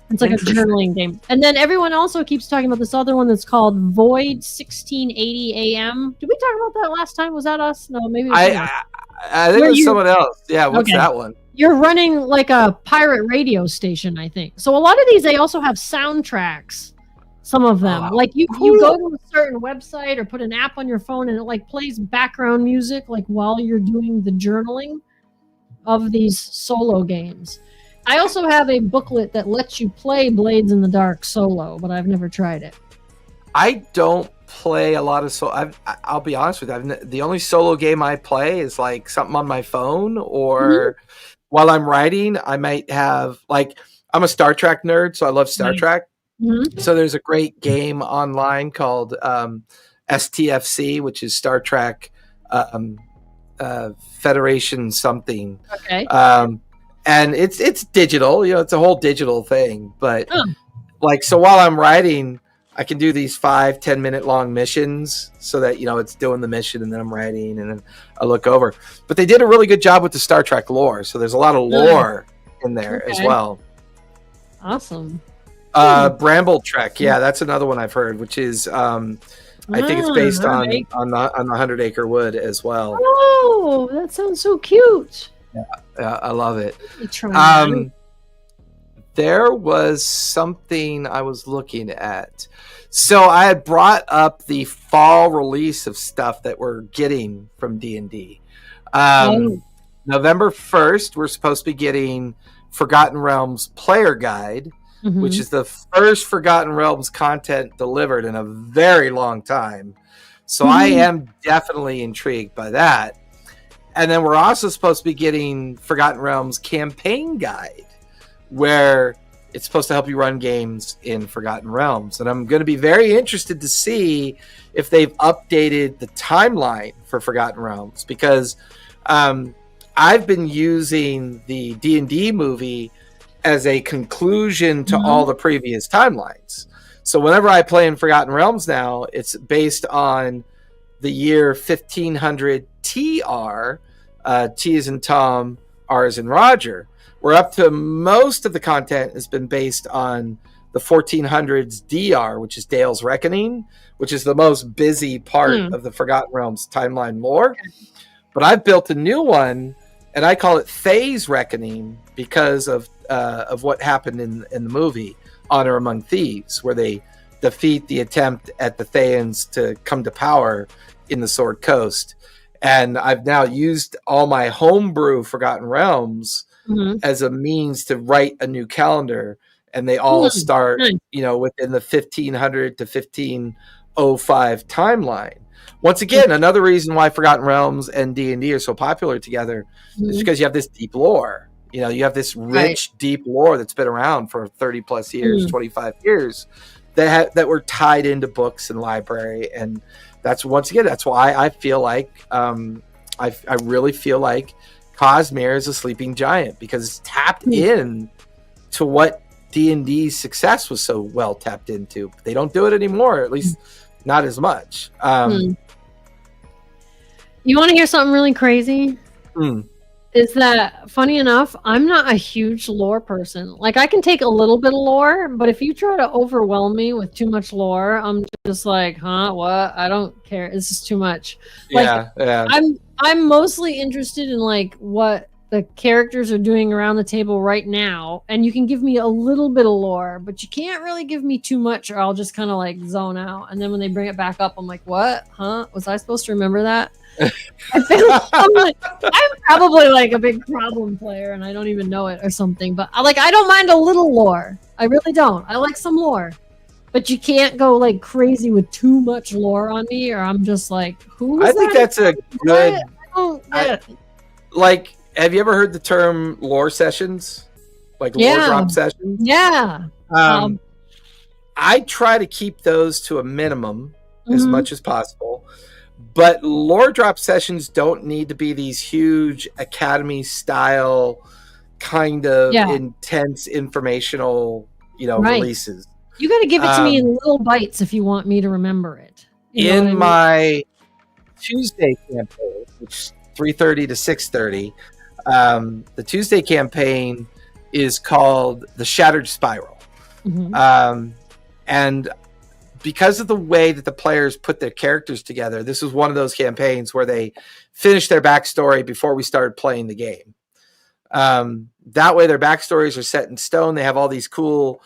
It's like a journaling game. And then everyone also keeps talking about this other one that's called Void 1680 AM. Did we talk about that last time? Was that us? No, maybe it was I think it was someone else. Yeah, what's that one? You're running like a pirate radio station, I think. So a lot of these, they also have soundtracks. Some of them, like you go to a certain website or put an app on your phone and it like plays background music like while you're doing the journaling of these solo games. I also have a booklet that lets you play Blades in the Dark solo, but I've never tried it. I don't play a lot of solo. I'll be honest with you. The only solo game I play is like something on my phone or while I'm writing. I might have like I'm a Star Trek nerd, so I love Star Trek. So there's a great game online called STFC, which is Star Trek Federation something. Okay. And it's digital, you know, it's a whole digital thing. But like, so while I'm writing, I can do these 5-10 minute long missions so that, you know, it's doing the mission and then I'm writing and then I look over. But they did a really good job with the Star Trek lore. So there's a lot of lore in there as well. Awesome. Bramble Trek, yeah, that's another one I've heard, which is I think it's based on the 100 Acre Wood as well. Oh, that sounds so cute. Yeah, I love it. There was something I was looking at. So I had brought up the fall release of stuff that we're getting from D&D. November 1st, we're supposed to be getting Forgotten Realms Player Guide, which is the first Forgotten Realms content delivered in a very long time. So I am definitely intrigued by that. And then we're also supposed to be getting Forgotten Realms Campaign Guide, where it's supposed to help you run games in Forgotten Realms. And I'm going to be very interested to see if they've updated the timeline for Forgotten Realms, because I've been using the D&D movie as a conclusion to all the previous timelines. So whenever I play in Forgotten Realms now, it's based on the year 1500 TR, T as in Tom, R as in Roger. We're up to most of the content has been based on the 1400s DR, which is Dale's Reckoning, which is the most busy part of the Forgotten Realms timeline lore. But I've built a new one, and I call it Thay's Reckoning because of what happened in the movie Honor Among Thieves, where they defeat the attempt at the Thayans to come to power in the Sword Coast. And I've now used all my homebrew Forgotten Realms as a means to write a new calendar, and they all start, within the 1500 to 1505 timeline. Once again, another reason why Forgotten Realms and D&D are so popular together is because you have this deep lore. You have this rich, deep lore that's been around for 30 plus years, 25 years, that were tied into books and library. And that's why I feel like, I really feel like Cosmere is a sleeping giant, because it's tapped in to what D&D's success was so well tapped into. They don't do it anymore, at least not as much. You want to hear something really crazy? Is that, funny enough, I'm not a huge lore person. Like, I can take a little bit of lore, but if you try to overwhelm me with too much lore, I'm just like, what? I don't care. It's just too much. Like, I'm mostly interested in like what the characters are doing around the table right now, and you can give me a little bit of lore, but you can't really give me too much, or I'll just kind of like zone out. And then when they bring it back up, I'm like, what? Was I supposed to remember that? I feel like I'm probably like a big problem player and I don't even know it or something, but I don't mind a little lore. I really don't. I like some lore, but you can't go like crazy with too much lore on me, or I'm just like, I think that's a good. Like, have you ever heard the term lore sessions? Like lore drop sessions? Yeah. I try to keep those to a minimum as much as possible. But lore drop sessions don't need to be these huge academy style kind of intense informational, releases. You got to give it to me in little bites if you want me to remember it. In my Tuesday campaign, which is 3:30 to 6:30, the Tuesday campaign is called The Shattered Spiral. And because of the way that the players put their characters together, this was one of those campaigns where they finished their backstory before we started playing the game. That way their backstories are set in stone. They have all these cool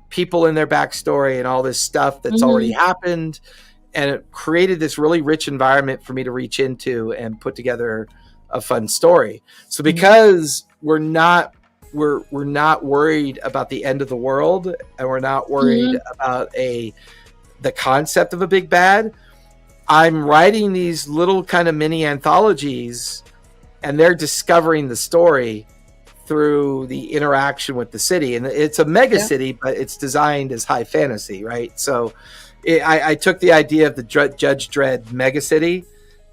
people in their backstory and all this stuff that's already happened. And it created this really rich environment for me to reach into and put together a fun story. So because we're not worried about the end of the world, and we're not worried about the concept of a big bad, I'm writing these little kind of mini anthologies, and they're discovering the story through the interaction with the city. And it's a mega city, but it's designed as high fantasy, right? So I took the idea of the Judge Dredd mega city,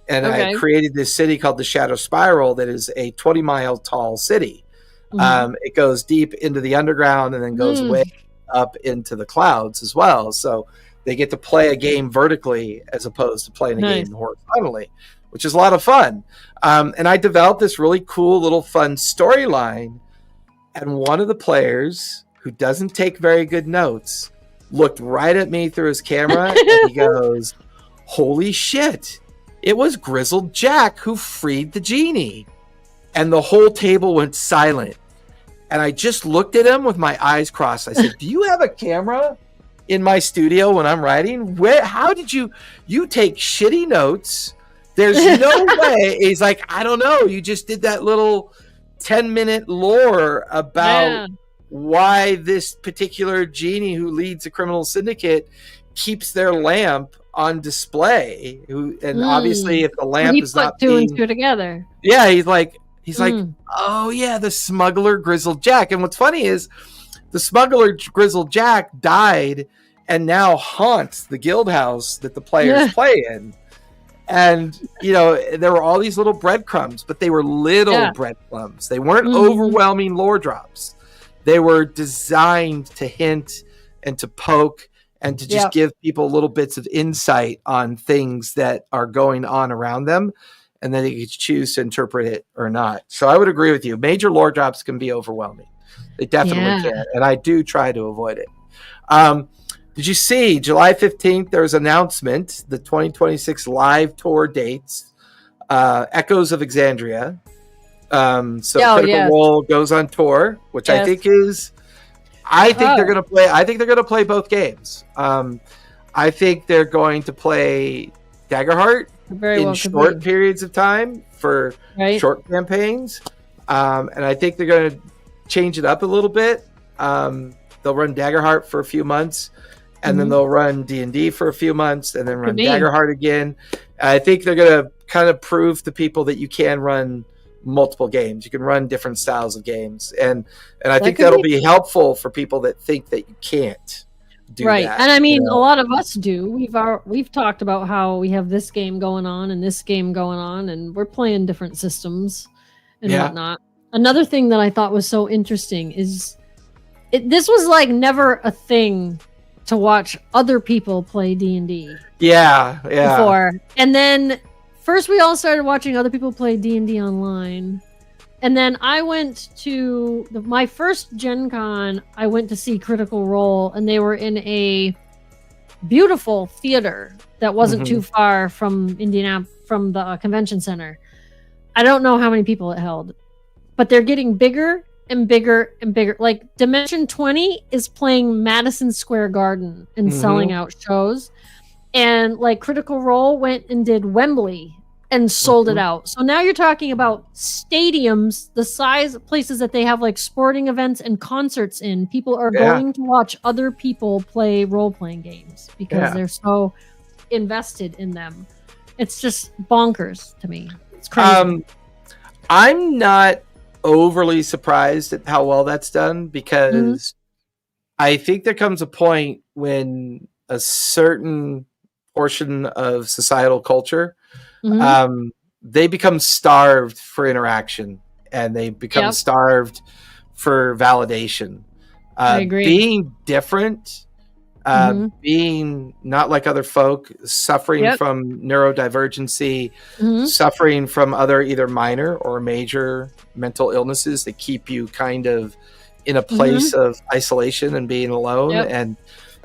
and I created this city called the Shadow Spiral that is a 20-mile tall city. It goes deep into the underground and then goes way up into the clouds as well. So they get to play a game vertically as opposed to playing a game horizontally, which is a lot of fun. And I developed this really cool little fun storyline. And one of the players, who doesn't take very good notes, looked right at me through his camera and he goes, "Holy shit, it was Grizzled Jack who freed the genie." And the whole table went silent. And I just looked at him with my eyes crossed. I said, "Do you have a camera in my studio when I'm writing? How did you take shitty notes? There's no way." He's like, "I don't know. You just did that little 10-minute lore about why this particular genie who leads a criminal syndicate keeps their lamp on display." And obviously, if the lamp is not two and two together. Yeah, he's like, "Oh yeah, the smuggler Grizzled Jack." And what's funny is the smuggler Grizzled Jack died and now haunts the guild house that the players play in. And, you know, there were all these little breadcrumbs, but they were little breadcrumbs. They weren't overwhelming lore drops. They were designed to hint and to poke and to just give people little bits of insight on things that are going on around them. And then you could choose to interpret it or not. So I would agree with you. Major lore drops can be overwhelming. They definitely can. And I do try to avoid it. Did you see July 15th, there was an announcement, the 2026 live tour dates, Echoes of Exandria. Critical Role goes on tour, which I think is, I think they're going to play both games. I think they're going to play Daggerheart in short periods of time for short campaigns. And I think they're going to change it up a little bit. They'll run Daggerheart for a few months, and then they'll run D&D for a few months, and then run Daggerheart again. I think they're going to kind of prove to people that you can run multiple games. You can run different styles of games, and I think that'll be helpful for people that think that you can't do that. And I mean, a lot of us do. We've talked about how we have this game going on and this game going on, and we're playing different systems and whatnot. Another thing that I thought was so interesting is this was like never a thing to watch other people play D&D. Before. And then first we all started watching other people play D&D online. And then I went to my first Gen Con, I went to see Critical Role, and they were in a beautiful theater that wasn't too far from from the convention center. I don't know how many people it held, but they're getting bigger and bigger and bigger. Like Dimension 20 is playing Madison Square Garden and selling out shows. And like Critical Role went and did Wembley and sold it out. So now you're talking about stadiums, the size of places that they have like sporting events and concerts in. People are going to watch other people play role-playing games because they're so invested in them. It's just bonkers to me. It's crazy. I'm not overly surprised at how well that's done, because I think there comes a point when a certain portion of societal culture they become starved for interaction, and they become starved for validation. I agree. Being different, being not like other folk, suffering from neurodivergency, suffering from other either minor or major mental illnesses that keep you kind of in a place of isolation and being alone, and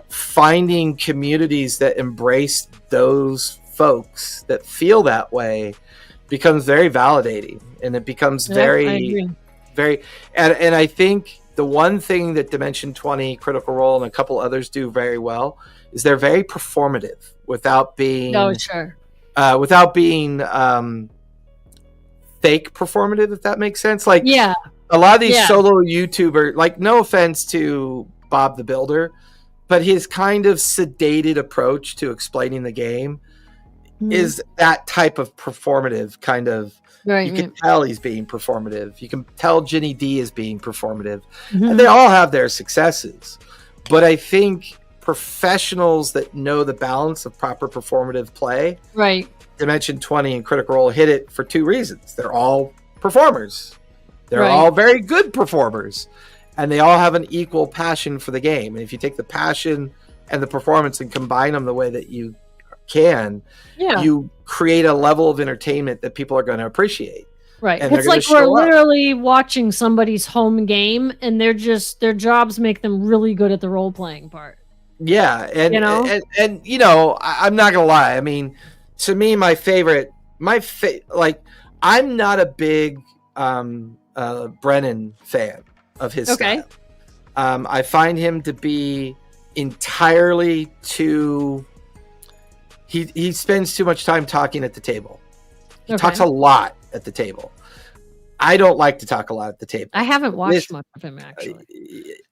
finding communities that embrace those folks that feel that way becomes very validating, and it becomes very and I think the one thing that Dimension 20, Critical Role, and a couple others do very well is they're very performative without being without being fake performative, if that makes sense. Like a lot of these solo YouTubers, like, no offense to Bob the Builder, but his kind of sedated approach to explaining the game is that type of performative kind of. You can tell he's being performative. You can tell Ginny D is being performative. And they all have their successes. But I think professionals that know the balance of proper performative play, Dimension 20 and Critical Role hit it for two reasons. They're all performers. They're all very good performers. And they all have an equal passion for the game. And if you take the passion and the performance and combine them the way that you can, you create a level of entertainment that people are going to appreciate. And it's like we're literally watching somebody's home game, and they're just, their jobs make them really good at the role playing part. And you know, I'm not gonna lie. I mean, to me, like, I'm not a big Brennan fan of his style. I find him to be entirely too. He spends too much time talking at the table. He talks a lot at the table. I don't like to talk a lot at the table. I haven't watched much of him, actually.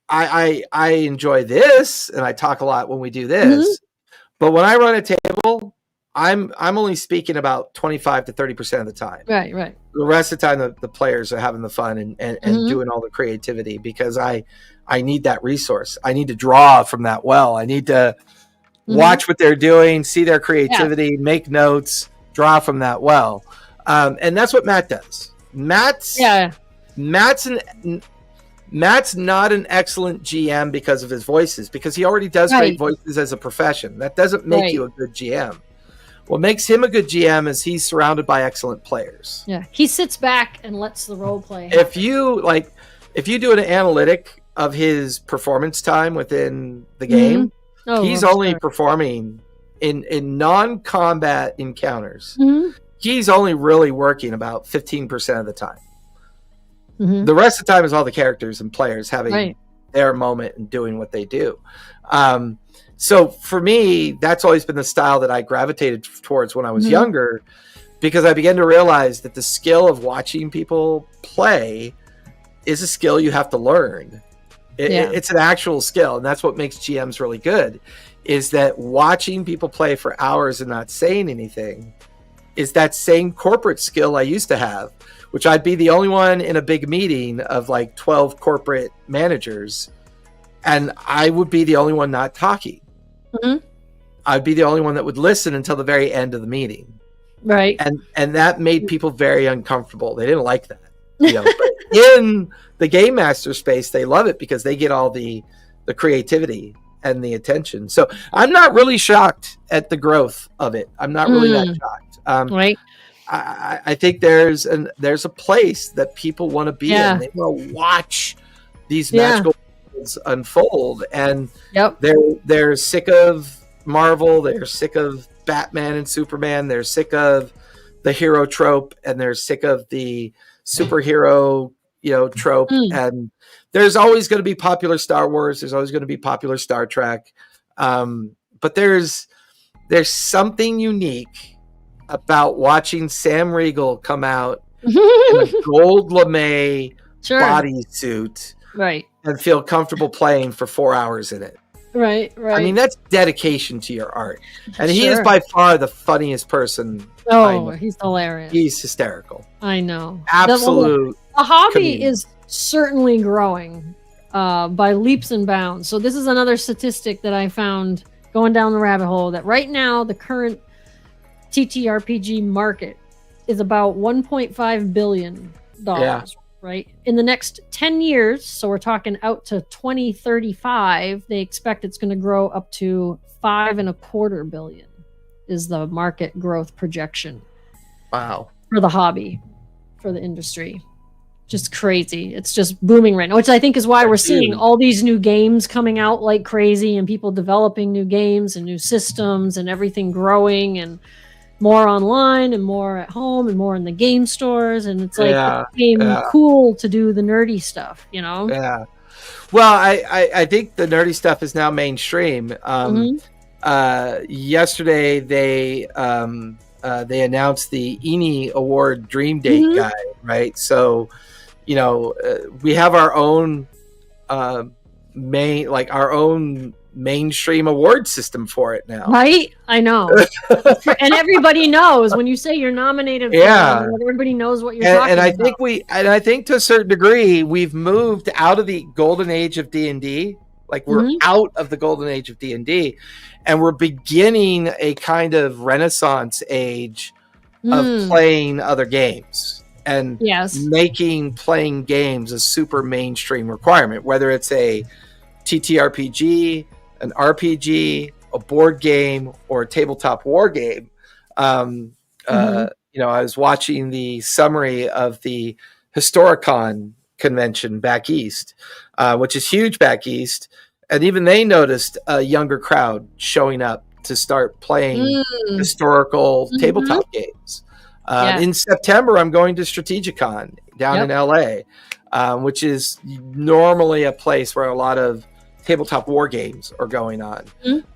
I enjoy this, and I talk a lot when we do this. But when I run a table, I'm only speaking about 25 to 30% of the time. Right. The rest of the time, the players are having the fun and doing all the creativity, because I need that resource. I need to draw from that well. I need to watch what they're doing, see their creativity, make notes, draw from that well. And that's what Matt does. Matt's not an excellent GM because of his voices, because he already does great voices as a profession. That doesn't make you a good GM. What makes him a good GM is he's surrounded by excellent players. Yeah, he sits back and lets the role play happen. If you do an analytic of his performance time within the game, he's only performing in non-combat encounters. He's only really working about 15% of the time. The rest of the time is all the characters and players having their moment and doing what they do. So for me, that's always been the style that I gravitated towards when I was younger, because I began to realize that the skill of watching people play is a skill you have to learn. It's an actual skill, and that's what makes GMs really good, is that watching people play for hours and not saying anything is that same corporate skill I used to have, which I'd be the only one in a big meeting of like 12 corporate managers, and I would be the only one not talking. I'd be the only one that would listen until the very end of the meeting. Right. And that made people very uncomfortable. They didn't like that. But in the game master space, they love it because they get all the creativity and the attention. So I'm not really shocked at the growth of it. I'm not really that shocked. I think there's a place that people want to be in. They want to watch these magical worlds unfold, and they're sick of Marvel. They're sick of Batman and Superman. They're sick of the hero trope, and they're sick of the superhero trope. And there's always going to be popular Star Wars. There's always going to be popular Star Trek. But there's something unique about watching Sam Riegel come out in a gold lame bodysuit, and feel comfortable playing for 4 hours in it. Right. I mean, that's dedication to your art. And he is by far the funniest person. Oh, he's hilarious. He's hysterical. I know. Absolute. The hobby is certainly growing by leaps and bounds. So this is another statistic that I found going down the rabbit hole, that right now the current TTRPG market is about $1.5 billion. Right? In the next 10 years, so we're talking out to 2035, they expect it's going to grow up to $5.25 billion is the market growth projection. Wow. For the hobby, for the industry. Just crazy. It's just booming right now, which I think is why we're seeing all these new games coming out like crazy, and people developing new games and new systems and everything growing, and more online and more at home and more in the game stores. And it's like it became cool to do the nerdy stuff, Yeah. Well, I think the nerdy stuff is now mainstream. Yesterday they announced the ENI Award Dream Date guide, right? So, we have our own our own mainstream award system for it now, right? I know. And everybody knows when you say you're nominated for everybody knows what you're talking about. And I think to a certain degree we've moved out of the golden age of D&D. Like we're out of the golden age of D&D, and we're beginning a kind of renaissance age of playing other games and making playing games a super mainstream requirement, whether it's a TTRPG, an RPG, a board game, or a tabletop war game. I was watching the summary of the Historicon convention back east, which is huge back east, and even they noticed a younger crowd showing up to start playing historical tabletop games. In September, I'm going to Strategicon down in LA, which is normally a place where a lot of tabletop war games are going on.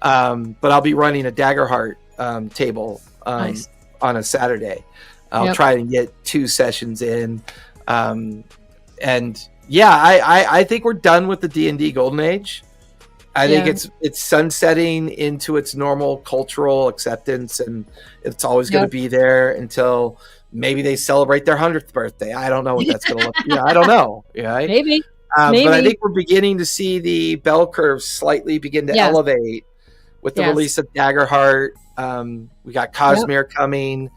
But I'll be running a Daggerheart table on a Saturday. I'll try and get 2 sessions in. I think we're done with the D&D golden age. I think it's sunsetting into its normal cultural acceptance, and it's always going to be there until maybe they celebrate their 100th birthday. I don't know what that's going to look like. I don't know. Right? Maybe. But I think we're beginning to see the bell curve slightly begin to elevate with the release of Daggerheart. We got Cosmere coming.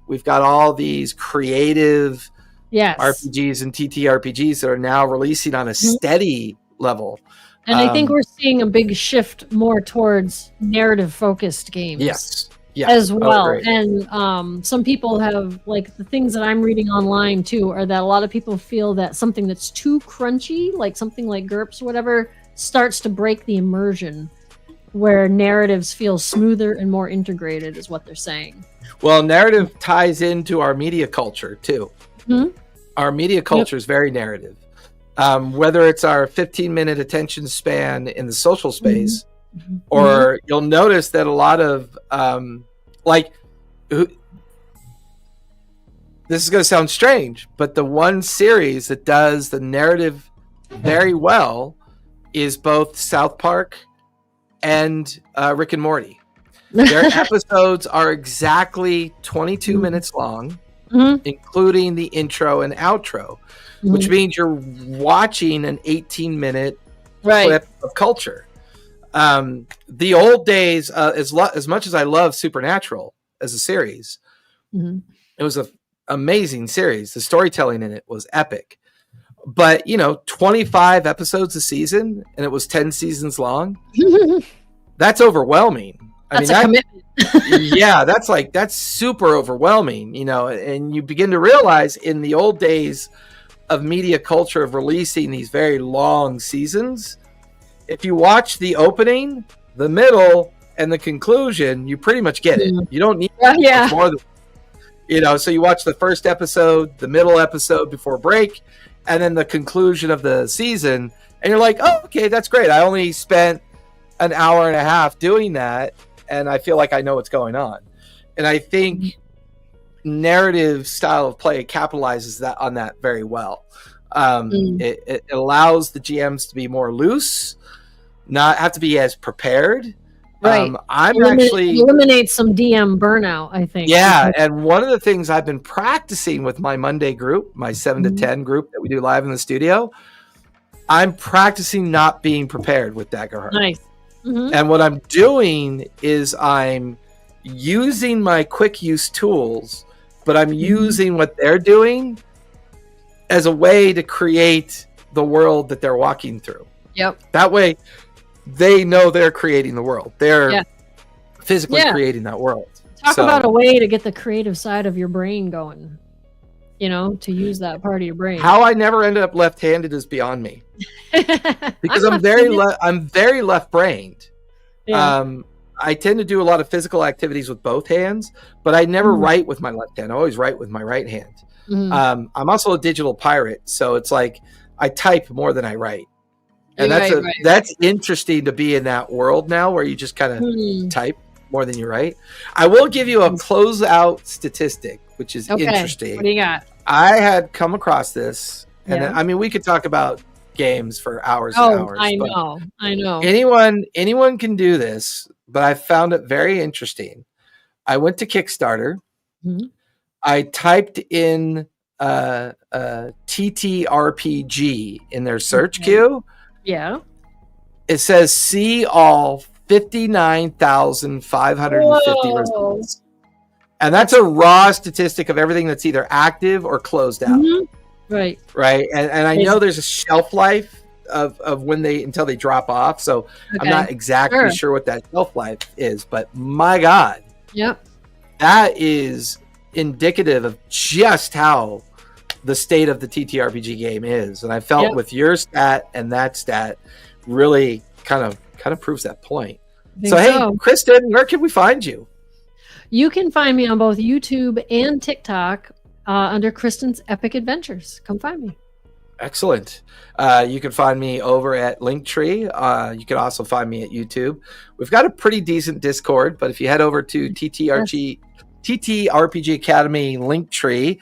We've got all these creative RPGs and TTRPGs that are now releasing on a steady level. And I think we're seeing a big shift more towards narrative-focused games. Yes. As well. And some people have, like, the things that I'm reading online, too, are that a lot of people feel that something that's too crunchy, like something like GURPS or whatever, starts to break the immersion, where narratives feel smoother and more integrated, is what they're saying. Well, narrative ties into our media culture, too. Our media culture is very narrative. Whether it's our 15-minute attention span in the social space, or you'll notice that a lot of, this is going to sound strange, but the one series that does the narrative very well is both South Park and Rick and Morty. Their episodes are exactly 22 minutes long, including the intro and outro. Which means you're watching an 18-minute clip of culture. The old days, as much as I love Supernatural as a series, it was an amazing series. The storytelling in it was epic. But, 25 episodes a season, and it was 10 seasons long. That's overwhelming. That's a commitment. That's super overwhelming, and you begin to realize in the old days of media culture of releasing these very long seasons, if you watch the opening, the middle, and the conclusion, you pretty much get it. You don't need much more than, so you watch the first episode, the middle episode before break, and then the conclusion of the season, and you're like, oh, okay, that's great. I only spent an hour and a half doing that, and I feel like I know what's going on. And I think narrative style of play capitalizes on that very well. It allows the GMs to be more loose, not have to be as prepared. Eliminate some DM burnout, I think. And one of the things I've been practicing with my Monday group, my 7 to 10 group that we do live in the studio, I'm practicing not being prepared with Daggerheart. Nice. And what I'm doing is I'm using my quick use tools, but I'm using what they're doing as a way to create the world that they're walking through. That way, they know they're creating the world. They're physically creating that world. Talk about a way to get the creative side of your brain going. To use that part of your brain. How I never ended up left-handed is beyond me, because I'm very left-brained. I tend to do a lot of physical activities with both hands, but I never write with my left hand. I always write with my right hand. I'm also a digital pirate, so it's like I type more than I write. And that's interesting to be in that world now where you just kind of type more than you write. I will give you a closeout statistic, which is interesting. What do you got? I had come across this, and we could talk about games for hours and hours. I know. Anyone can do this, but I found it very interesting. I went to Kickstarter. I typed in TTRPG in their search queue. It says see all 59,550 results. And that's a raw statistic of everything that's either active or closed out. Right. And I know there's a shelf life of when until they drop off. So I'm not exactly sure what that shelf life is, but my God. That is indicative of just how the state of the TTRPG game is. And I felt with your stat and that stat really kind of proves that point. Hey, Kristen, where can we find you? You can find me on both YouTube and TikTok under Kristen's Epic Adventures. Come find me. Excellent. You can find me over at Linktree. You can also find me at YouTube. We've got a pretty decent Discord, but if you head over to TTRPG Academy Linktree,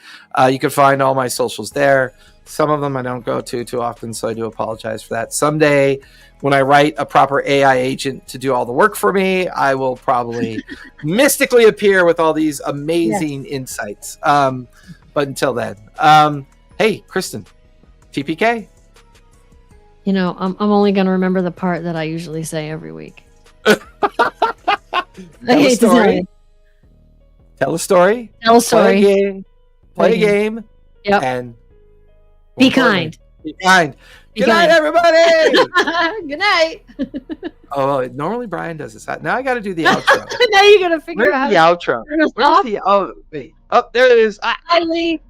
you can find all my socials there. Some of them I don't go to too often, so I do apologize for that. Someday, when I write a proper AI agent to do all the work for me, I will probably mystically appear with all these amazing insights. But until then, hey, Kristen, TPK. You know, I'm only going to remember the part that I usually say every week. Tell a story. Tell a story. Tell a story. Play a game. Yep. And be kind. Be kind. Good night, everybody. Good night. Oh, normally Brian does this. Now I got to do the outro. Now you got to figure out the outro. Where's the? Oh, wait. Oh, there it is. Bye, Lee.